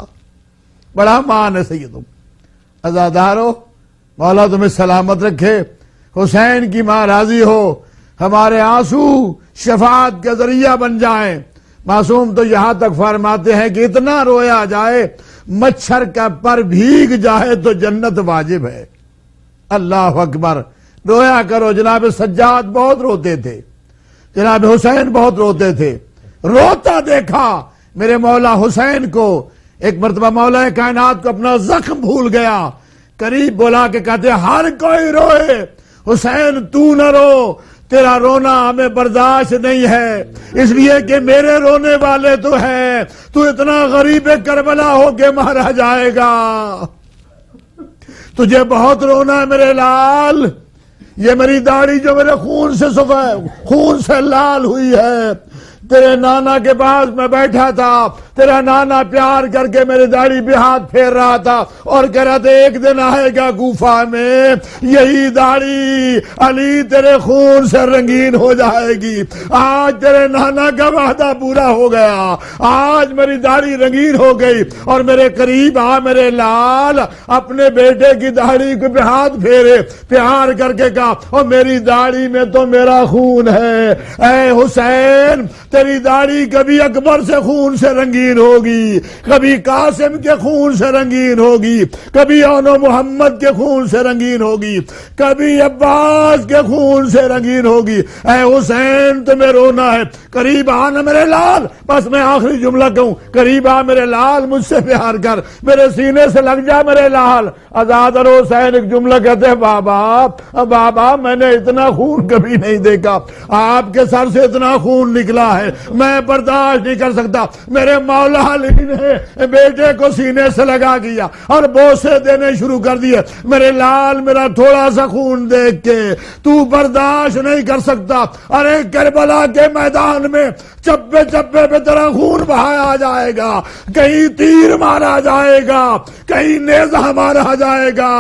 بڑا مان ہے سیدوں. عزادارو، مولا تمہیں سلامت رکھے، حسین کی ماں راضی ہو، ہمارے آنسو شفاعت کا ذریعہ بن جائیں. معصوم تو یہاں تک فرماتے ہیں کہ اتنا رویا جائے مچھر کا پر بھیگ جائے تو جنت واجب ہے. اللہ اکبر. رویا کرو. جناب سجاد بہت روتے تھے، جناب حسین بہت روتے تھے. روتا دیکھا میرے مولا حسین کو. ایک مرتبہ مولا کائنات کو اپنا زخم بھول گیا، قریب بلا کے کہتے ہر کوئی روئے حسین تو نہ رو، تیرا رونا ہمیں برداشت نہیں ہے، اس لیے کہ میرے رونے والے تو ہیں، تو اتنا غریب کربلا ہو کے مارا جائے گا. تجھے بہت رونا ہے میرے لال. یہ میری داڑھی جو میرے خون سے سفید خون سے لال ہوئی ہے، تیرے نانا کے پاس میں بیٹھا تھا، تیرا نانا پیار کر کے میری داڑھی پہ ہاتھ پھیر رہا تھا اور کہہ رہا تھا ایک دن آئے گا کوفہ میں یہی داڑھی علی تیرے خون سے رنگین ہو جائے گی۔ آج تیرے نانا کا وعدہ پورا ہو گیا، آج میری داڑھی رنگین ہو گئی، اور میرے قریب آ میرے لال، اپنے بیٹے کی داڑھی کو پہ ہاتھ پھیرے، پیار کر کے کہا اور میری داڑھی میں تو میرا خون ہے، اے حسین تیری داڑھی کبھی اکبر سے خون سے رنگین ہوگی، کبھی قاسم کے خون سے رنگین ہوگی، کبھی اونو محمد کے خون سے رنگین ہوگی، کبھی عباس کے خون سے رنگین ہوگی۔ اے حسین تمہیں رونا ہے، قریب آنا میرے لال، بس میں آخری جملہ کہوں، قریب آ میرے لال، مجھ سے پیار کر، میرے سینے سے لگ جا میرے لال۔ آزاد اور حسین ایک جملہ کہتے ہیں، بابا میں نے اتنا خون کبھی نہیں دیکھا، آپ کے سر سے اتنا خون نکلا ہے میں برداشت نہیں کر سکتا۔ میرے مولا علی نے بیٹے کو سینے سے لگا دیا اور بوسے دینے شروع کر دیے، میرے لال میرا تھوڑا سا خون دیکھ کے تو برداشت نہیں کر سکتا، ارے کربلا کے میدان میں چپے چپے پہ تیرا خون بہایا جائے گا، کہیں تیر مارا جائے گا، کہیں نیزہ مارا جائے گا،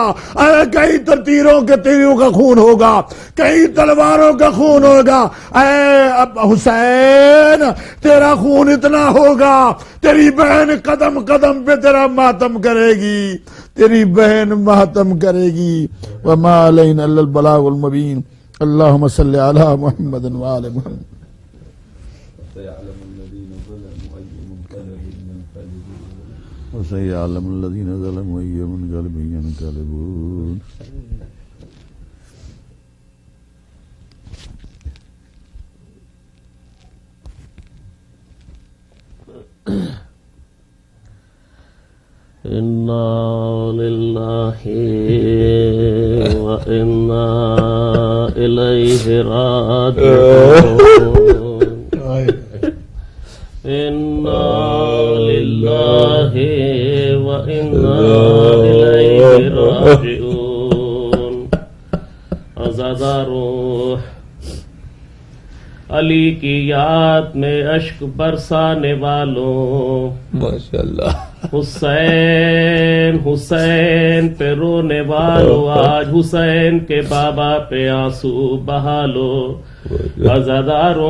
کہیں تیروں کا خون ہوگا، کہیں تلواروں کا خون ہوگا۔ اے حسین تیرا خون اتنا ہوگا، تیری بہن قدم قدم پہ تیرا ماتم کرے گی، تیری بہن ماتم کرے گی۔ وما علینا الا البلاغ المبین۔ اللہم صلی علی محمد وآل محمد۔ وسيعلم الذين ظلموا أي منقلب ينقلبون۔ إنا لله وإنا إليه راجعون۔ إنا لله وإنا إليه راجعون۔ آزادہ روح علی کی یاد میں اشک برسانے والوں، ماشاءاللہ، حسین حسین پہ رونے والوں، آج حسین کے بابا پہ آنسو بہا لو۔ عزاداروں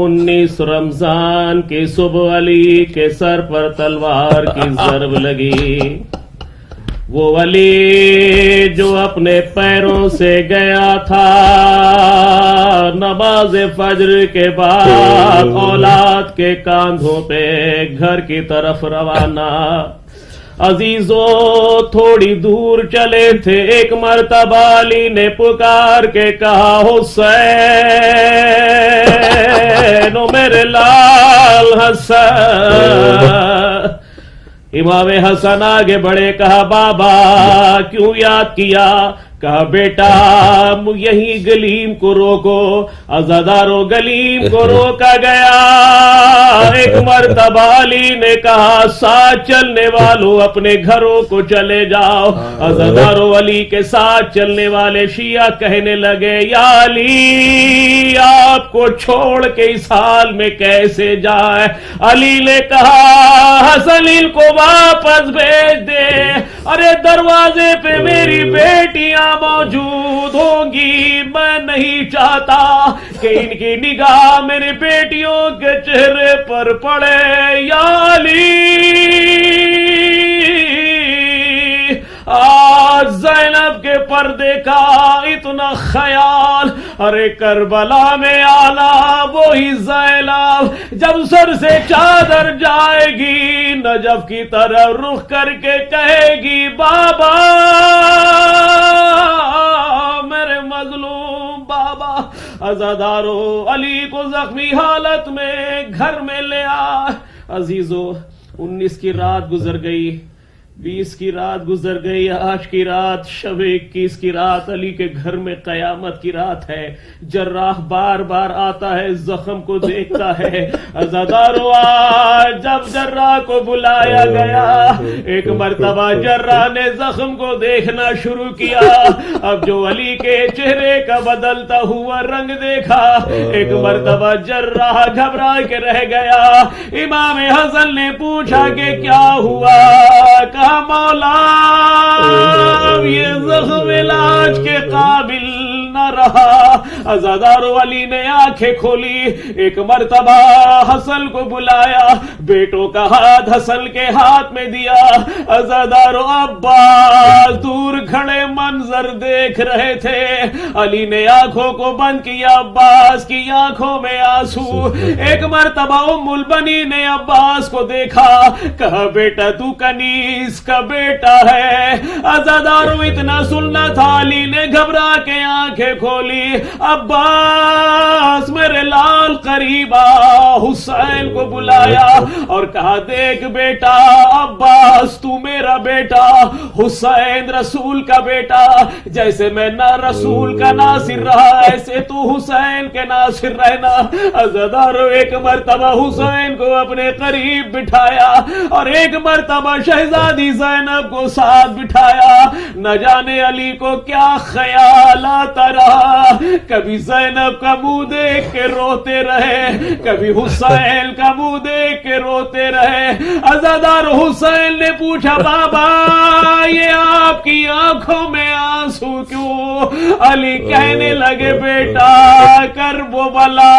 19 رمضان کی صبح علی کے سر پر تلوار کی ضرب لگی، وہ علی جو اپنے پیروں سے گیا تھا نماز فجر کے بعد اولاد کے کاندھوں پہ گھر کی طرف روانہ۔ عزیزو تھوڑی دور چلے تھے، ایک مرتبہ علی نے پکار کے کہا، حسین او میرے لال حسن۔ امام حسن آگے بڑھے، کہا بابا کیوں یاد کیا؟ کہا بیٹا یہی گلیم کو روکو۔ عزادارو گلیم کو روکا گیا۔ ایک مرتبہ علی نے کہا ساتھ چلنے والوں اپنے گھروں کو چلے جاؤ۔ عزادارو علی کے ساتھ چلنے والے شیعہ کہنے لگے یا علی آپ کو چھوڑ کے اس حال میں کیسے جائے؟ علی نے کہا حسن کو واپس بھیج دے، ارے دروازے پہ میری بیٹیاں موجود ہوں گی، میں نہیں چاہتا کہ ان کی نگاہ میری بیٹیوں کے چہرے پر پڑے۔ یا علی آج زینب کے پردے کا اتنا خیال، ارے کربلا میں آنا وہی زینب جب سر سے چادر جائے گی نجف کی طرف رخ کر کے کہے گی بابا میرے مظلوم بابا۔ عزادارو علی کو زخمی حالت میں گھر میں لے آ۔ عزیزو 19 کی رات گزر گئی، 20 کی رات گزر گئی، آج کی رات شب 21 کی رات علی کے گھر میں قیامت کی رات ہے۔ جراح بار بار آتا ہے، زخم کو دیکھتا ہے۔ عزادارو آج جب جراح کو بلایا گیا. ایک مرتبہ جراح نے زخم کو دیکھنا شروع کیا. اب جو علی کے چہرے کا بدلتا ہوا رنگ دیکھا, ایک مرتبہ جراح گھبرا کے رہ گیا. امام حسن نے پوچھا کہ کیا ہوا؟ کہا مولا یہ زخم علاج کے قابل نہ رہا. عزادار علی نے آنکھیں کھولی. ایک مرتبہ حسن کو بلایا, بیٹوں کا ہاتھ حسن کے ہاتھ میں دیا. عزادار عباس دور کھڑے منظر دیکھ رہے تھے. علی نے آنکھوں کو بند کیا, عباس کی آنکھوں میں آنسو. ایک مرتبہ ام البنی نے عباس کو دیکھا, کہا بیٹا تو کنیز کا بیٹا ہے. عزادارو اتنا سننا تھا. علی نے گھبرا کے آنکھیں کھولی. عباس میرے لال قریب آ. حسین کو بلایا اور کہا دیکھ بیٹا, عباس تو میرا بیٹا, حسین رسول کا بیٹا. جیسے میں نہ رسول کا ناصر رہا ایسے تو حسین کے ناصر رہنا. عزادارو ایک مرتبہ حسین کو اپنے قریب بٹھایا اور ایک مرتبہ شہزادی زینب کو ساتھ بٹھایا. نہ جانے علی کو کیا خیال آتا رہا. کبھی زینب کا منہ دیکھ کے روتے رہے, کبھی حسین کا منہ دیکھ کے روتے رہے. عزادار حسین نے پوچھا بابا یہ آپ کی آنکھوں میں آنسو کیوں؟ علی کہنے لگے بیٹا کرب و بلا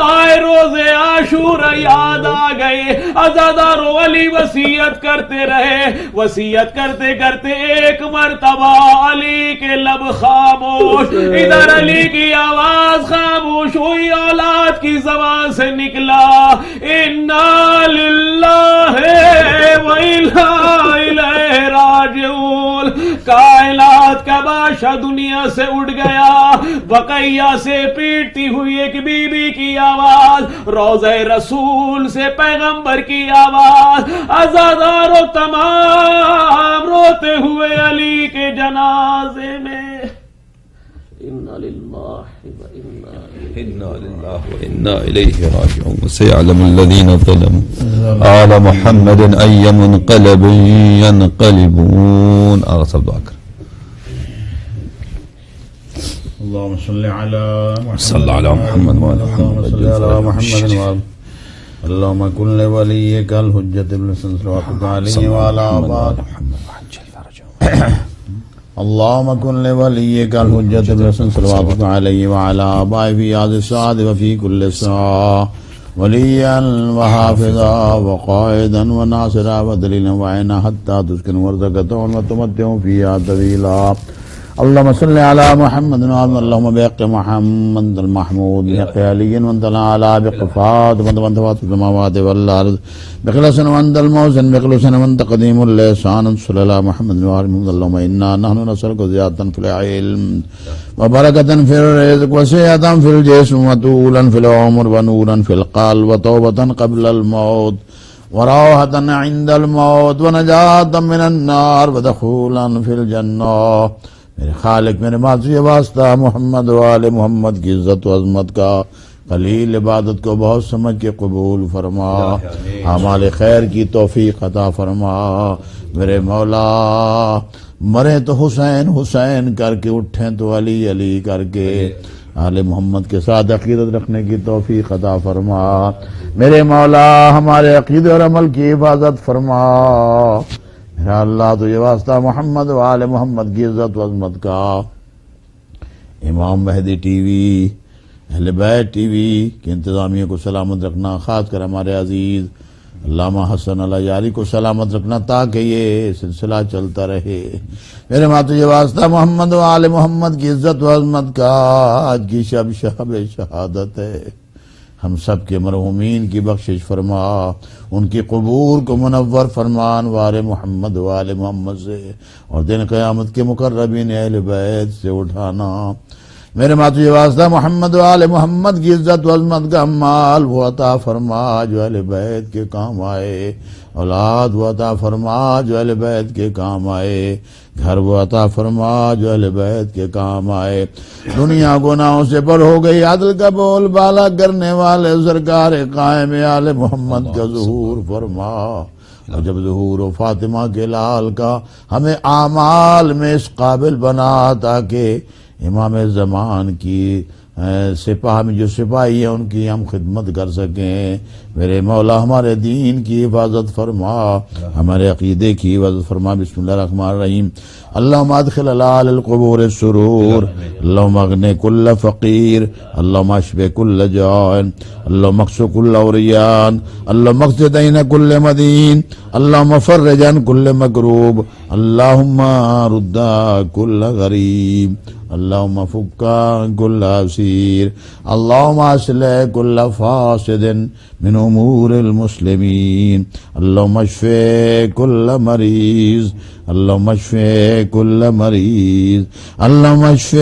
آئے روزے عاشورہ یاد آ گئے. عزادار علی وصیت کرتے رہے. وصیت کرتے کرتے ایک مرتبہ علی کے لب خاموش, ادھر علی کی آواز خاموش ہوئی. اولاد کی زبان سے نکلا انا للہ و انا الیہ راجعون. کائنات کا بادشاہ دنیا سے اٹھ گیا. بقیہ سے پیٹتی ہوئی ایک بی بی کی آواز, روضہ رسول سے پیغمبر کی آواز. عزادارو تمام روتے ہوئے علی کے جنازے میں. انا للہ وإنا إليه راجعون. وسيعلم الذين ظلموا آل محمد أي منقلب ينقلبون. أغسل دعاك. اللهم صل على صل على محمد وعلى محمد. صل على محمد وعلى اللهم كن لوليك الحجة ابن صلواتك عليه وعلى آبائه. اللهم كن لوليك الحجة ابن صلواتك عليه وعلى آبائه في هذه الساعة وفي كل ساعة وليا وحافظا وقائدا وناصرا ودليلا وعينا حتى تسكن ورزقته وتمتعه فيها طويلا. اللهم صل على محمد وعلى اللهم بحق محمد المحمود بحق علي وانت الأعلى بقفات وانت فاطر السماوات والأرض بخلصا وانت الموزن بخلصا وانت قديم اللسان. صلى الله محمد وعلى محمد. اللهم إنا نحن نسألك زيادة في العلم وبركة في الرزق وسعة في الجسم وطولا في العمر ونورا في القلب وتوبة قبل الموت وراحة عند الموت ونجاة من النار ودخولا في الجنة. میرے خالق میرے معصوم واسطہ محمد و آل محمد کی عزت و عظمت کا قلیل عبادت کو بہت سمجھ کے قبول فرما. اعمال خیر کی توفیق عطا فرما. میرے مولا مرے تو حسین حسین کر کے, اٹھیں تو علی علی کر کے. آل محمد کے ساتھ عقیدت رکھنے کی توفیق عطا فرما. میرے مولا ہمارے عقیدے اور عمل کی حفاظت فرما. میرا اللہ تجھے واسطہ محمد و آل محمد کی عزت و عظمت کا. امام مہدی ٹی وی, اہل بیت ٹی وی کی انتظامیہ کو سلامت رکھنا, خاص کر ہمارے عزیز علامہ حسن العیاری کو سلامت رکھنا تاکہ یہ سلسلہ چلتا رہے. میرے ماں تجھے واسطہ محمد و آل محمد کی عزت و عظمت کا. آج کی شب شہادت ہے. ہم سب کے مرحومین کی بخشش فرما, ان کی قبور کو منور فرما انوار محمد و آل محمد سے, اور دن قیامت کے مقربین اہل بیت سے اٹھانا. میرے ماں تجھے واسطہ محمد و آل محمد کی عزت و عظمت کا مال وہ عطا فرما جو اہل بیت کے کام آئے، اولاد وہ عطا فرما جو اہل بیت کے کام آئے، گھر وہ عطا فرما جو اہل بیت کے کام آئے۔ دنیا گناہوں سے پر ہو گئی، عدل کا بول بالا کرنے والے سرکار قائم آل محمد کا ظہور فرما، اور جب ظہور و فاطمہ کے لال کا ہمیں اعمال میں اس قابل بنا تاکہ امام زمان کی سپاہ میں جو سپاہی ہیں ان کی ہم خدمت کر سکیں۔ میرے مولا ہمارے دین کی حفاظت فرما، ہمارے عقیدے کی حفاظت فرما۔ بسم اللہ الرحمن الرحیم۔ اللہم ادخل العال القبور السرور، اللہم اغن کل فقیر، اللہم اشف کل جائع، اللہم اقص کل عریان، اللہم اقص دین کل مدین، اللہم فرج عن کل مکروب، اللہم رد کل غریب، اللہم فک کل اسیر، اللہم اصلح کل فاسد من امور المسلمین، اللہم اشف کل مریض، اللہم اشف کل مریض، اللہم اشف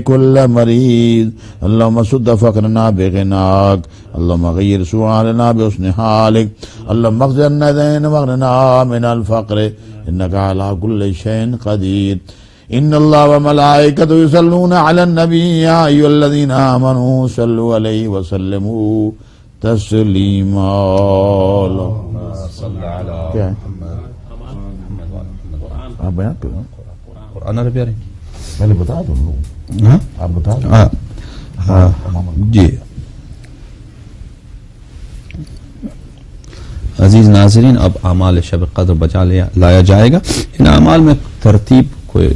کل مریض، اللہم سد فقرنا بغناک، اللہم غیر سؤالنا بحسن حالک، اللہم اقض عنا دین واغننا من الفقر انک علی کل شیء قدیر۔ ان اللہ وملائکتہ یصلون علی النبی یا ایھا الذین آمنوا صلوا علیہ وسلموا تسلیما۔ کیا ہے آپ بیان کرو، قرآن عربی آ رہی پہلے بتا دو لوگ، ہاں آپ بتا دو۔ ہاں جی عزیز ناظرین، اب اعمال شب قدر بچا لایا جائے گا۔ ان اعمال میں ترتیب کوئی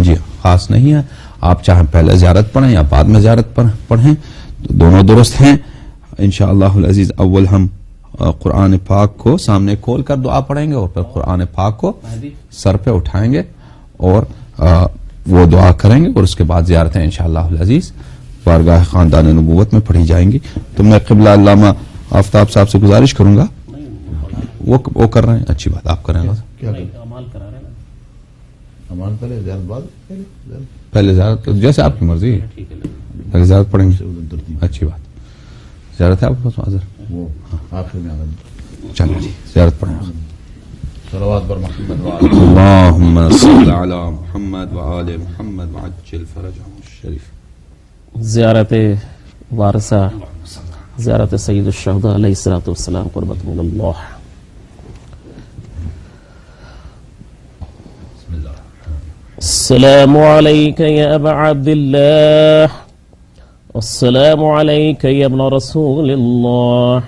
جی خاص نہیں ہے، آپ چاہیں پہلے زیارت پڑھیں یا بعد میں زیارت پڑھیں تو دونوں درست ہیں انشاءاللہ العزیز۔ اول ہم قرآن پاک کو سامنے کھول کر دعا پڑھیں گے اور پھر قرآن پاک کو سر پہ اٹھائیں گے اور وہ دعا کریں گے، اور اس کے بعد زیارتیں انشاءاللہ العزیز بارگاہ خاندان نبوت میں پڑھی جائیں گی۔ تو میں قبلہ علامہ آفتاب صاحب سے گزارش کروں گا، وہ کر رہے ہیں، اچھی بات، آپ کریں گے پہلے زیارت، جیسے آپ کی مرضی ہے، پہلے زیارت پڑھیں گے، اچھی بات۔ زیارت ہے آپ کے پاس حاضر؟ چلو جی زیارت پڑھیں گے۔ صلوات پر محمد اللہم صل علی محمد وآل محمد وعجل فرجهم الشریف۔ زیارت وارثہ، زیارت سید الشہداء علیہ الصلوۃ والسلام قربت من اللہ۔ السلام علیک یا ابا عبداللہ، السلام علیک یا ابن رسول اللہ،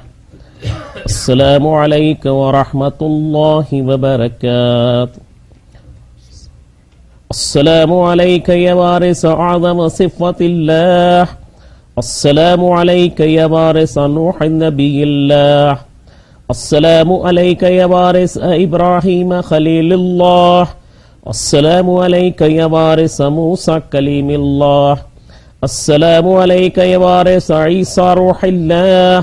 السلام علیک ورحمۃ اللہ وبرکاتہ، السلام علیک یا وارث اعظم صفت اللہ، السلام علیک یا وارث نوح نبی اللہ، السلام علیک یا وارث ابراہیم خلیل اللہ، السلام علیک یا وارث موسیٰ کلیم اللہ، السلام علیک یا وارث عیسیٰ روح اللہ،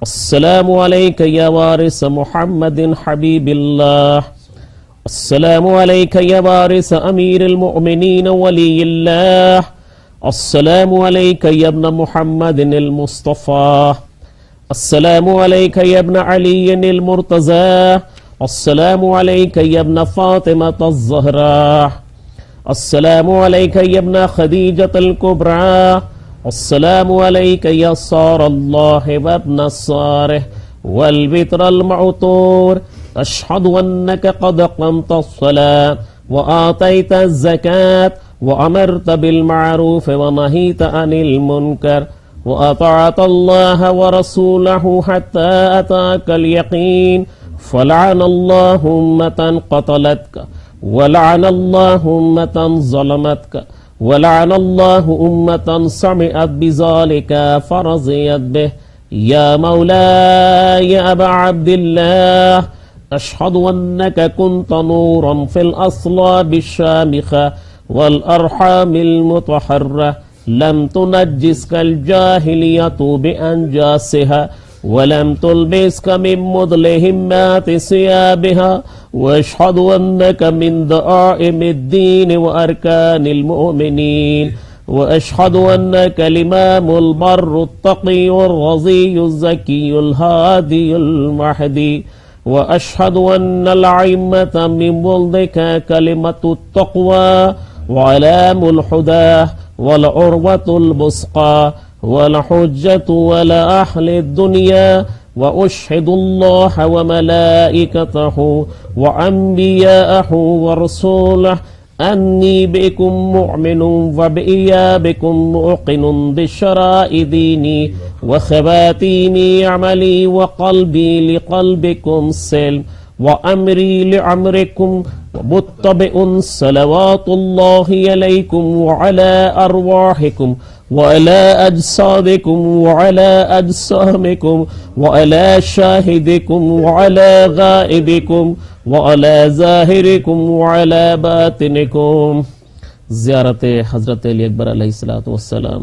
السلام علیک یا وارث محمد حبیب اللہ، السلام علیک یا وارث امیر المؤمنین ولی اللہ، السلام علیک یا ابن محمد المصطفى، السلام علیک یا ابن علی المرتضى، السلام علیک یا ابن فاطمة الزہراء، السلام علیک یا ابن خدیجة الکبریٰ، السلام علیک یا صار اللہ وابن الصارح والبتر المعطور، اشہد انک قد قمت الصلاة وآتیت الزکاة وأمرت بالمعروف ونهيت عن المنكر وأطعت الله ورسوله حتى أتاك اليقين، فلعن الله أمة قتلتك، ولعن الله أمة ظلمتك، ولعن الله أمة سمعت بذلك فرضيت به، يا مولاي أبا عبد الله، أشهد أنك كنت نورا في الأصلاب الشامخة والأرحام المطهرة، لم تنجسك الجاهلية بأنجاسها، ولم تلبسك من مظلهمات ثيابها، واشهد أنك من دعائم الدين وأركان المؤمنين، وأشهد أنك الإمام البر التقي الرضي الزكي الهادي المهدي وأشهد أن الأئمة من ولدك كلمة التقوى وعلام الهدى والعروة الوثقى والحجة ولا أهل الدنيا وأشهد الله وملائكته وأنبياءه ورسوله أني بكم مؤمن وبإيابكم موقن بشراء ديني وخواتيم عملي وقلبي لقلبكم سلم وأمري لأمركم ومتبع صلوات الله عليكم وعلى أرواحكم وعلى أجسادكم وعلى أجسامكم وعلى شاهدكم وعلى غائبكم وعلى ظاهركم وعلى باطنكم. زیارت حضرت علی اکبر علیہ الصلوۃ والسلام.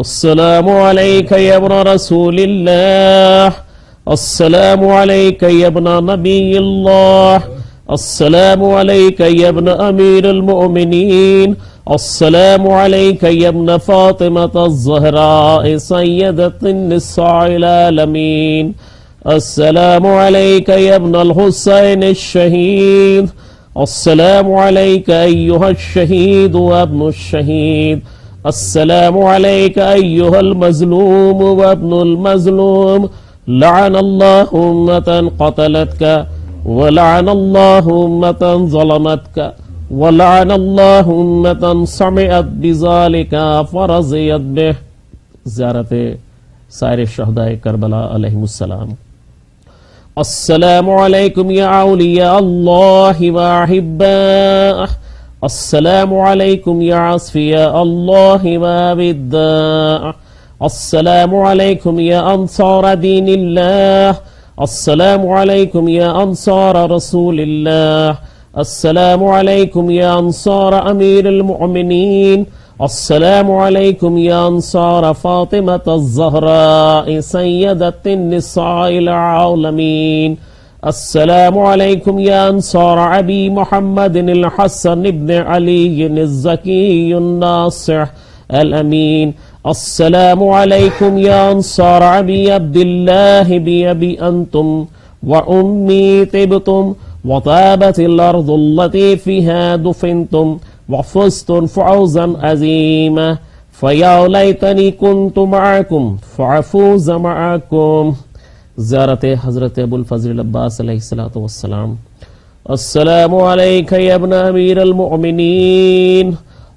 السلام عليك يا ابن رسول الله. السلام عليك يا ابن نبي الله. السلام عليك يا ابن أمير المؤمنين. السلام عليك يا ابن فاطمة الزهراء سيدة النساء العالمين. السلام عليك يا ابن الحسين الشهيد. السلام عليك أيها الشهيد وابن الشهيد. السلام عليك أيها المظلوم وابن المظلوم. لعن الله أمة قتلتك ولعن الله أمة ظلمتك ولعن الله أمة سمعت بذلك فرضيت به. زیارت سائر شہداء کربلا علیہم السلام. السلام علیکم یا اولیاء اللہ واحباءہ. السلام علیکم یا اصفیاء اللہ وابداء. السلام علیکم یا انصار دین اللہ. السلام علیکم یا انصار رسول اللہ. السلام علیکم یا انصار امیر المؤمنین. السلام علیکم یا انصار فاطمة الزہراء سیدة النساء العالمین. السلام علیکم یا انصار ابی محمد الحسن ابن علی الزکی الناصح الامین. السلام علیکم یا انصار ابی عبداللہ بی انتم وأمی طبتم وطابت الأرض التي فيها دفنتم وفزتم فوزا عظيما. فيا ليتني كنت معكم فأفوز معكم. زیارت حضرت ابو الفضل العباس علیہ الصلوۃ والسلام. السلام عليك يا ابن أمير المؤمنين.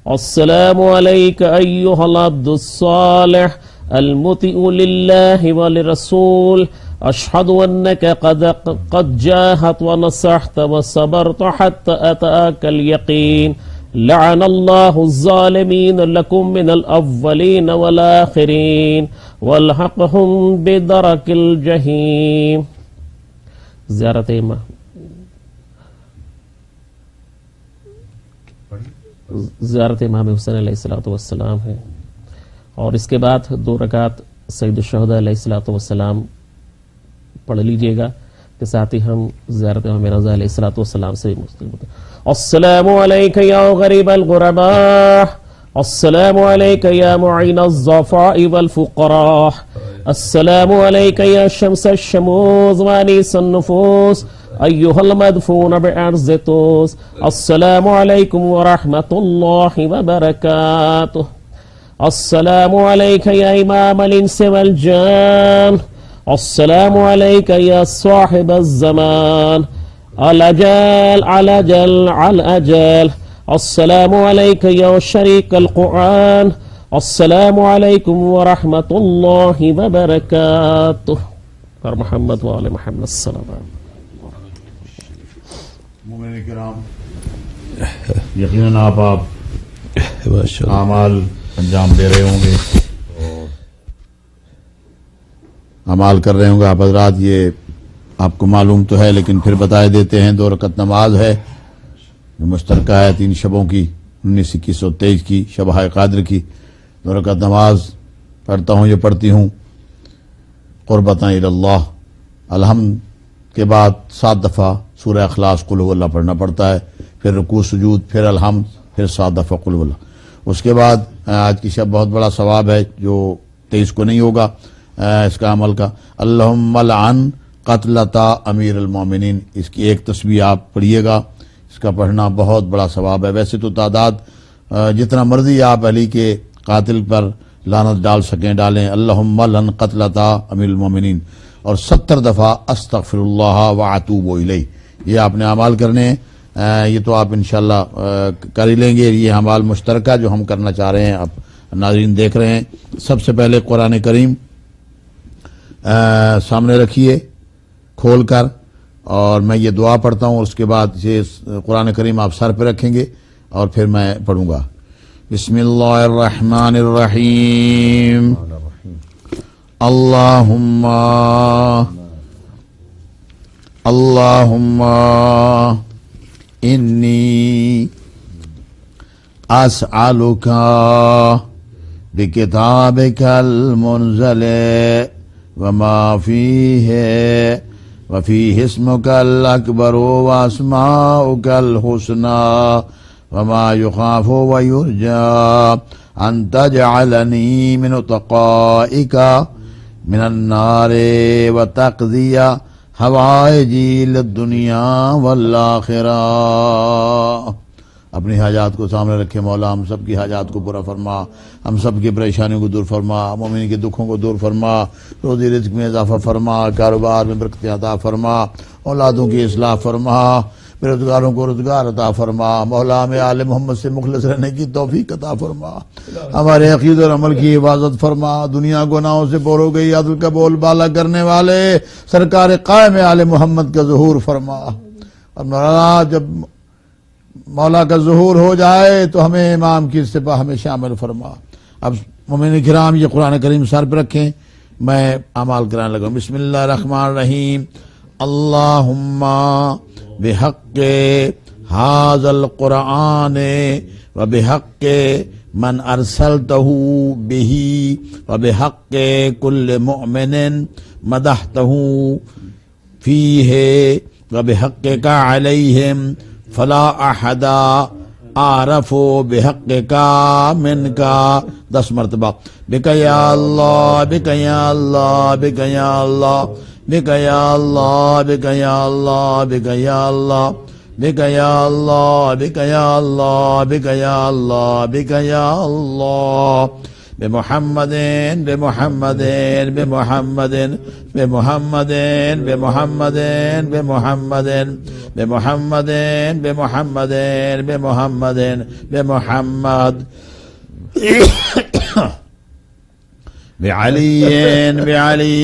السلام عليك أيها العبد الصالح المطيع لله وللرسول. أشهد أنك قد جاهدت ونصحت وصبرت حتى أتاك اليقين. لعن الله الظالمين لكم من الأولين والآخرين والحقهم بدرك الجحيم. زیارت امام حسین علیہ الصلوۃ والسلام ہے. اور اس کے بعد 2 رکعت سید الشہداء علیہ الصلوۃ والسلام پڑھ لیجئے گا. کے ساتھ ہی ہم زیارت امام رضا علیہ الصلوۃ والسلام سے مستقبل ہوتے ہیں. السلام علیک یا غریب الغرباء. السلام علیک یا معین الضعفاء والفقراء. السلام علیک یا شمس الشموس وانیس النفوس ایها المدفون بأرض طوس. السلام علیکم ورحمۃ اللہ وبرکاتہ. السلام علیک یا امام الانس والجان. السلام علیک یا صاحب الزمان الأجل الأجل الأجل. السلام علیک یا شریک القرآن. السلام علیکم ورحمۃ اللہ وبرکاتہ. پر محمد وآل محمد السلام. مومنین کرام، یقیناً آپ اعمال انجام دے رہے ہوں گے، اعمال کر رہے ہوں گے آپ حضرات. یہ آپ کو معلوم تو ہے لیکن پھر بتائے دیتے ہیں. 2 رکعت نماز ہے جو مشترکہ ہے 3 شبوں کی، 19، 21 اور 23 کی، شب قادر کی. 2 رکعت نماز پڑھتا ہوں، یہ پڑھتی ہوں قربتاً الی اللہ. الحمد کے بعد 7 دفعہ سورہ اخلاص قل هو اللہ پڑھنا پڑتا ہے، پھر رکوع سجود، پھر الحمد، پھر 7 دفعہ قل هو اللہ. اس کے بعد آج کی شب بہت بڑا ثواب ہے جو 23 کو نہیں ہوگا اس کا عمل کا. اللہم لعن قتلتا امیر المومنین، اس کی ایک تسبیح آپ پڑھیے گا، اس کا پڑھنا بہت بڑا ثواب ہے. ویسے تو تعداد جتنا مرضی آپ علی کے قاتل پر لعنت ڈال سکیں ڈالیں. اللہم لعن قتلتا امیر المومنین، اور 70 دفعہ استغفر اللہ واتوب الیہ. یہ آپ نے اعمال کرنے ہیں. یہ تو آپ انشاءاللہ کر ہی لیں گے. یہ اعمال مشترکہ جو ہم کرنا چاہ رہے ہیں، آپ ناظرین دیکھ رہے ہیں. سب سے پہلے قرآن کریم سامنے رکھیے کھول کر، اور میں یہ دعا پڑھتا ہوں، اور اس کے بعد یہ قرآن کریم آپ سر پہ رکھیں گے اور پھر میں پڑھوں گا. بسم اللہ الرحمن الرحیم. اللہم انی اسألک بکتابک المنزل وما فیہ وفیہ اسمک الاکبر واسماؤک الحسنى وما یخاف ویرجى ان تجعلنی من اتقائک من النار وتقضی حوائجی للدنیا والآخرہ. اپنی حاجات کو سامنے رکھے. مولا ہم سب کی حاجات کو پورا فرما، ہم سب کی پریشانیوں کو دور فرما، مومن کے دکھوں کو دور فرما، روزی رزق میں اضافہ فرما، کاروبار میں برکت عطا فرما، اولادوں کی اصلاح فرما، بے روزگاروں کو روزگار عطا فرما. مولا ہمیں آل محمد سے مخلص رہنے کی توفیق عطا فرما، ہمارے عقیدہ اور عمل کی حفاظت فرما. دنیا گناہوں سے بور ہو گئی، عدل کا بول بالا کرنے والے سرکار قائم آل محمد کا ظہور فرما. اور مولانا جب مولا کا ظہور ہو جائے تو ہمیں امام کی سپاہ میں شامل فرما. اب مومنین کرام یہ قرآن کریم سر پہ رکھیں، میں اعمال کرانے لگا. بسم اللہ الرحمن الرحیم. اللہم بحق ھذا القرآن وبحق من ارسلتہ بہ وبحق کل مؤمن مدحتہ فیہ وبحقک علیہم فلا احد اعرف بحقک منک. 10 مرتبہ. بک یا اللہ، بک یا اللہ، بک یا اللہ، بک یا اللہ، بک یا اللہ، بک یا اللہ، بک یا اللہ، بک یا اللہ، بک یا اللہ، بک یا اللہ. بمحمد بمحمد بمحمد بمحمد بمحمد بمحمد بمحمد بمحمد بمحمد بمحمد بعلی بعلی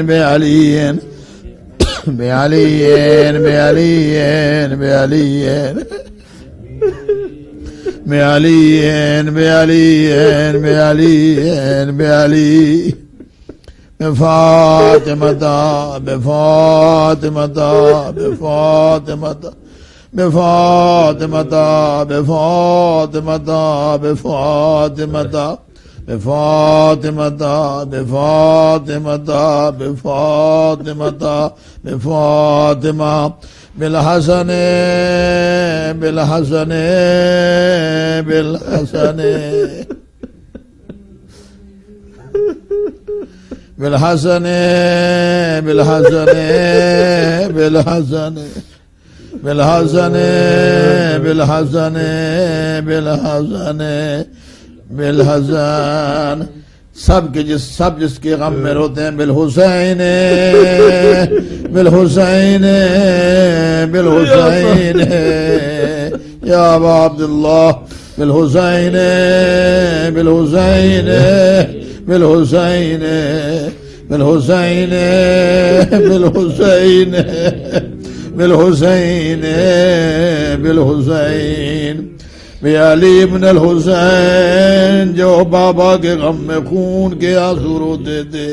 بعلی بعلی بعلی بعلی بعلی بعلی بعلی بعلی بفاطمة بفاطمة بفاطمة بفاطمة بفاطمة بفاطمة بفاطمة بفاطمة بفاطمة بفاطمة بالحسن بالحسن بالحسن بالحسن بالحسن بالحسن بالحسن بالحسن بالحسن بالحسن. سب جس کے غم میں روتے ہیں. بالحسین بالحسین بالحسین یا ابا عبداللہ. بالحسین بالحسین بالحسین بالحسین بالحسین بالحسین بالحسین بعلی ابن الحسین جو بابا کے غم میں خون کے آنسو روتے تھے.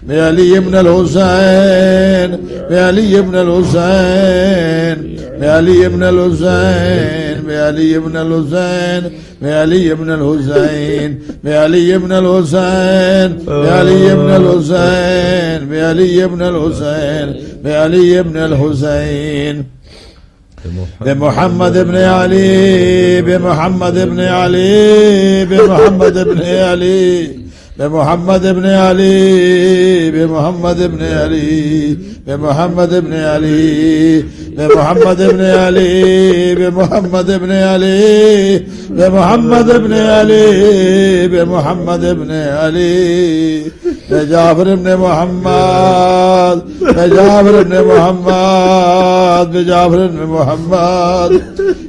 بعلی ابن الحسین بعلی ابن الحسین بعلی ابن الحسین بعلی ابن الحسین بعلی ابن الحسین بعلی ابن الحسین بعلی ابن الحسین بعلی ابن الحسین بعلی ابن الحسین بمحمد ابن علي بمحمد ابن علي بمحمد ابن علي بمحمد ابن علي بمحمد ابن علي بمحمد ابن علي بمحمد ابن علي بمحمد ابن علي بمحمد ابن علي بمحمد ابن علي بجعفر ابن محمد بجعفر ابن محمد بجعفر ابن محمد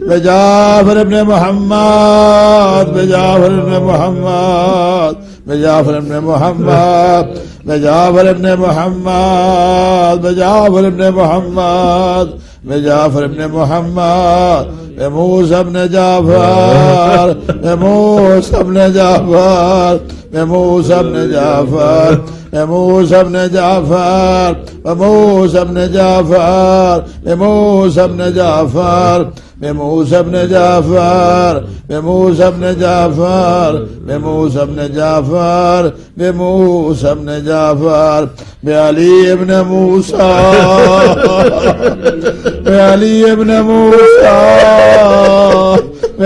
بجعفر ابن محمد بجعفر ابن محمد بجعفر ابن محمد بجعفر ابن محمد بجعفر ابن محمد بجعفر ابن محمد بموسى ابن جعفر بموسى ابن جعفر بموسى ابن جعفر بموسى ابن جعفر بموسى ابن جعفر بموسى ابن جعفر بموسى ابن جعفر بموسى ابن جعفر بموسى ابن جعفر بموسى ابن جعفر بعلي ابن موسى بعلي ابن موسى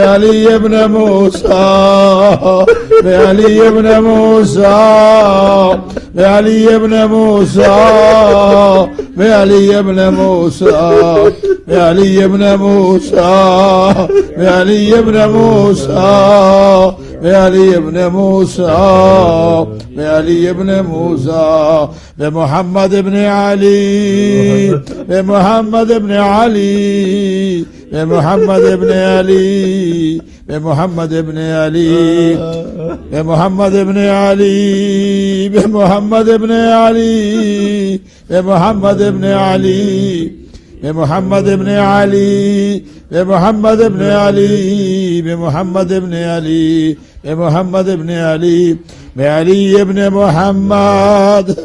بعلي ابن موسى بعلي ابن موسى بعلي ابن موسى بعلي ابن موسى بعلي ابن موسى بعلي ابن موسى بعلي ابن موسى بعلي ابن موسى بمحمد ابن علي بمحمد ابن علي بمحمد ابن علي بمحمد ابن علي بمحمد ابن علي بمحمد ابن علي بمحمد ابن علي بمحمد ابن علي بمحمد ابن علي بمحمد ابن علي بمحمد ابن علي بعلي ابن محمد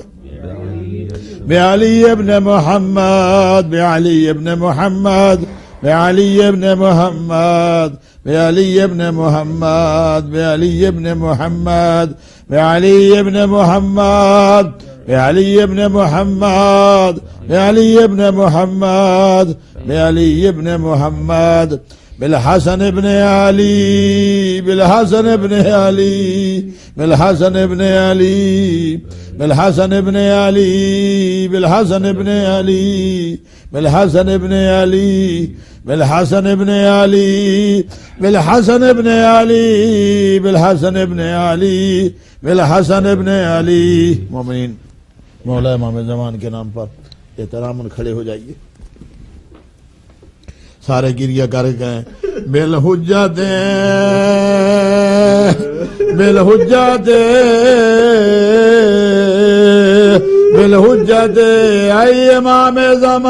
بعلي ابن محمد بعلي ابن محمد بعلي ابن محمد بعلي ابن محمد بعلي ابن محمد بعلي ابن محمد بعلي ابن محمد بعلي ابن محمد بعلي ابن محمد بالحسن ابن علي بالحسن ابن علي بالحسن ابن علي بالحسن ابن علي بالحسن ابن علي بالحسن ابن علي بالحسن ابن علي بالحسن ابن علي بالحسن ابن علي بالحسن ابن علي مومنین مولا امام زمان کے نام پر احترام کھڑے ہو جائیے. سارے گریہ کر گئے بالحجت بالحجت بالحجت اے امام زمان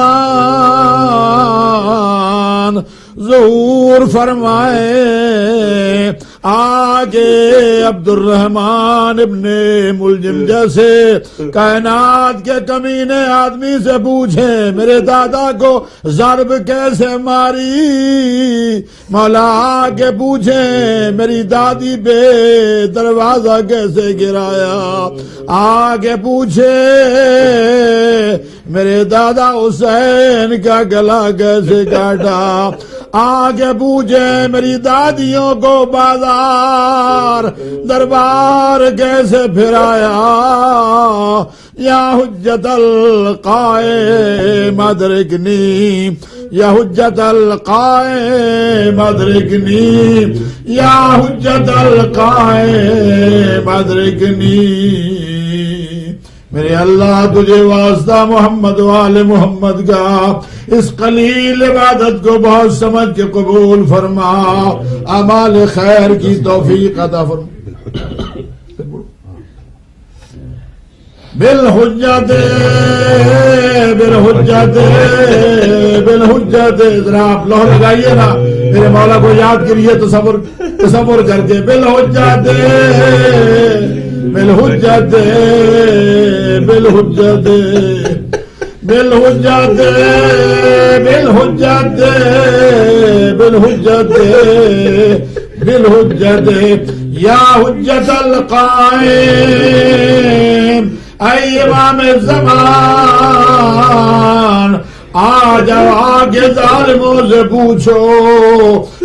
ظہور فرمائے آگے عبد الرحمن ابن ملجم جیسے کائنات کے کمینے آدمی سے پوچھیں میرے دادا کو ضرب کیسے ماری، مولا آگے پوچھیں میری دادی بے دروازہ کیسے گرایا، آگے پوچھیں میرے دادا حسین کا گلا کیسے کاٹا، آگے پوچھیں میری دادیوں کو بازار دربار کیسے پھرایا. یا حجت القائم ادرکنی یا حجت القائم ادرکنی یا حجت القائم ادرکنی. میرے اللہ تجھے واسطہ محمد وآل محمد کا اس قلیل عبادت کو بہت سمجھ کے قبول فرما، اعمال خیر کی توفیق عطا فرما. بالحجت بالحجت بالحجت. ذرا آپ لوح لگائیے نا، میرے مولا کو یاد کریے تصور کر کے. بالحجت بالحجت بالحجت بالحجت بالحجت بالحجت بالحجت. یا حجت القائم اے امام زمان آ جاؤ آگے ظالموں سے پوچھو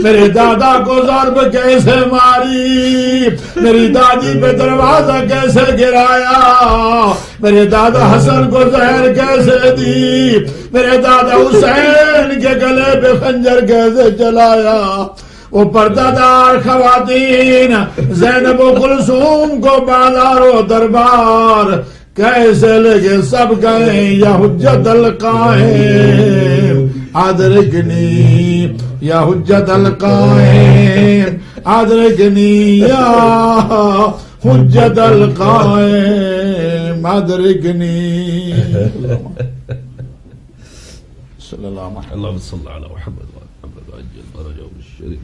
میرے دادا کو ضرب کیسے ماری، میری دادی پہ دروازہ کیسے گرایا، میرے دادا حسن کو زہر کیسے دی، میرے دادا حسین کے گلے پہ خنجر کیسے چلایا۔ وہ پردہ دار خواتین زینب و کلثوم کو بازار و دربار کیسے لگے سب گئے یا حجت القائم ادرکنی، یا حجت القائم ادرکنی، یا حجت القائم ادرکنی۔ صلی اللہ علیہ وسلم۔ اللهم صل على محمد وعلى محمد وعجل فرجه بالشريف.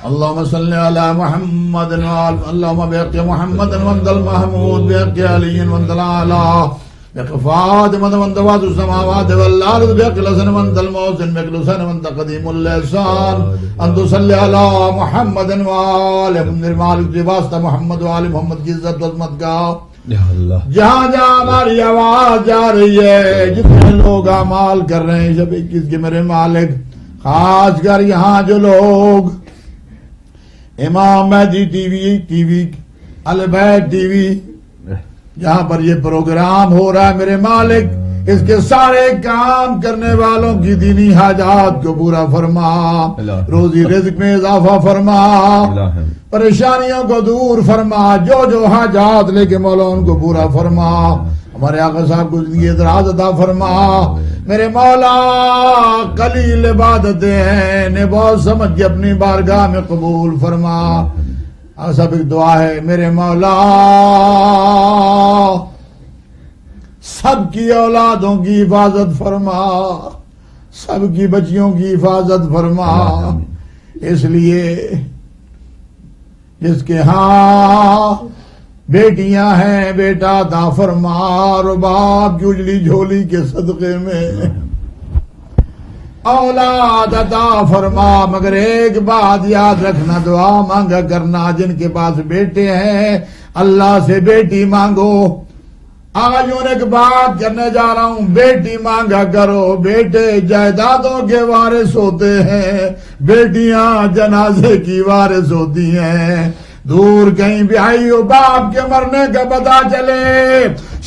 اللهم صل على محمد اللهم بحق محمد وانت المحمود بحق علي وانت الاعلى بحق فاطمة وانت واسع السماوات والارض بحق الحسن وانت المحسن بحق الحسن وانت قديم اللسان ان تصلي على محمد وآل مالک واسطہ محمد وآل محمد کی عزت و عظمت کا جہاں جہاں ہماری آواز جا رہی ہے، جتنے لوگ اعمال کر رہے ہیں شب 21 کے میرے مالک، خاص کر یہاں جو لوگ امام مہدی ٹی وی البیت ٹی وی جہاں پر یہ پروگرام ہو رہا ہے میرے مالک، اس کے سارے کام کرنے والوں کی دینی حاجات کو پورا فرما، روزی رزق میں اضافہ فرما، پریشانیوں کو دور فرما، جو جو حاجات لے کے مولا ان کو پورا فرما، ہمارے آقا صاحب کو زندگی دراز عطا فرما میرے مولا، قلیل عبادتیں ہیں انہیں بہت سمجھ کے اپنی بارگاہ میں قبول فرما۔ سب ایک دعا ہے میرے مولا، سب کی اولادوں کی حفاظت فرما، سب کی بچیوں کی حفاظت فرما، اس لیے جس کے ہاں بیٹیاں ہیں بیٹا عطا فرما، اور باپ کی اجلی جھولی کے صدقے میں اولاد عطا فرما۔ مگر ایک بات یاد رکھنا، دعا مانگا کرنا، جن کے پاس بیٹے ہیں اللہ سے بیٹی مانگو۔ آج ان ایک بات کرنے جا رہا ہوں، بیٹی مانگا کرو، بیٹے جائیدادوں کے وارث ہوتے ہیں، بیٹیاں جنازے کی وارث ہوتی ہیں۔ دور کہیں بھی آئی ہو، باپ کے مرنے کا پتہ چلے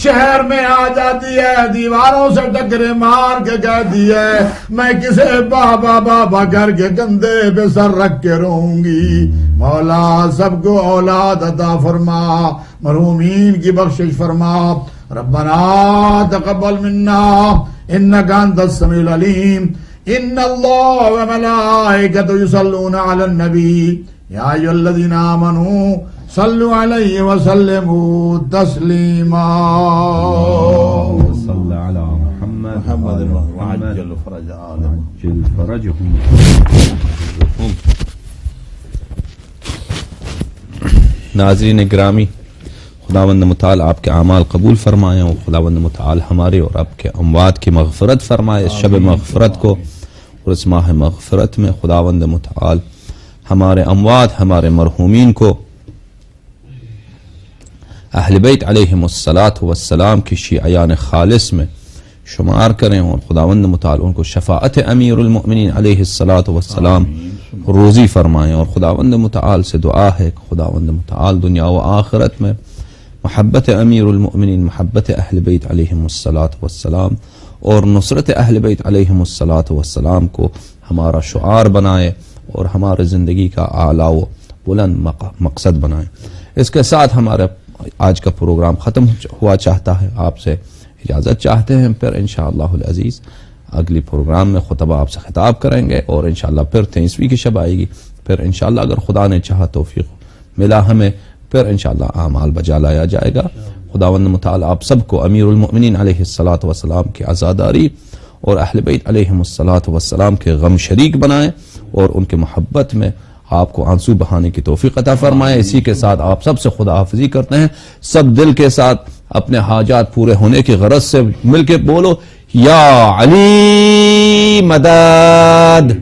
شہر میں آ جاتی ہے، دیواروں سے ٹکرے مار کے کہتی ہے میں کسے بابا بابا کر کے کندھے پہ سر رکھ کے رہوں گی۔ مولا سب کو اولاد عطا فرما، مرحومین کی بخشش فرما۔ ربنا تقبل منا انك انت السميع العليم، ان الله وملائكته يصلون على النبي يا ايها الذين امنوا صلوا عليه وسلموا تسليما۔ صل على محمد وعجل فرج آدم وعجل فرجهم۔ ناظرین گرامی، خداوند متعال آپ کے اعمال قبول فرمائیں، اور خداوند متعال ہمارے اور آپ کے اموات کی مغفرت فرمائے اس شب مغفرت کو، اور اس ماہ مغفرت میں خداوند متعال ہمارے اموات، ہمارے مرحومین کو اہل بیت علیہم الصلاۃ والسلام کی شیعیان خالص میں شمار کریں، اور خداوند متعال ان کو شفاعت امیر المؤمنین علیہ الصلاۃ والسلام روزی فرمائیں۔ اور خداوند متعال سے دعا ہے کہ خداوند متعال دنیا و آخرت میں محبت امیر المؤمنین، محبت اہل بیت علیہم الصلاۃ والسلام اور نصرت اہل بیت علیہم الصلاۃ والسلام کو ہمارا شعار بنائے، اور ہمارے زندگی کا اعلیٰ و بلند مقصد بنائیں۔ اس کے ساتھ ہمارا آج کا پروگرام ختم ہوا چاہتا ہے، آپ سے اجازت چاہتے ہیں، پھر انشاءاللہ العزیز اگلی پروگرام میں خطبہ آپ سے خطاب کریں گے، اور انشاءاللہ پھر 23ویں کی شب آئے گی، پھر انشاءاللہ اگر خدا نے چاہا توفیق ملا ہمیں، پھر انشاءاللہ اعمال بجا لایا جائے گا۔ خداوند متعال آپ سب کو امیر المؤمنین علیہ الصلاۃ والسلام کی عزاداری اور اہل بیت علیہم الصلاۃ والسلام کے غم شریک بنائیں، اور ان کے محبت میں آپ کو آنسو بہانے کی توفیق عطا فرمائے۔ اسی کے ساتھ آپ سب سے خدا حافظی کرتے ہیں، سب دل کے ساتھ اپنے حاجات پورے ہونے کی غرض سے مل کے بولو، یا علی مدد۔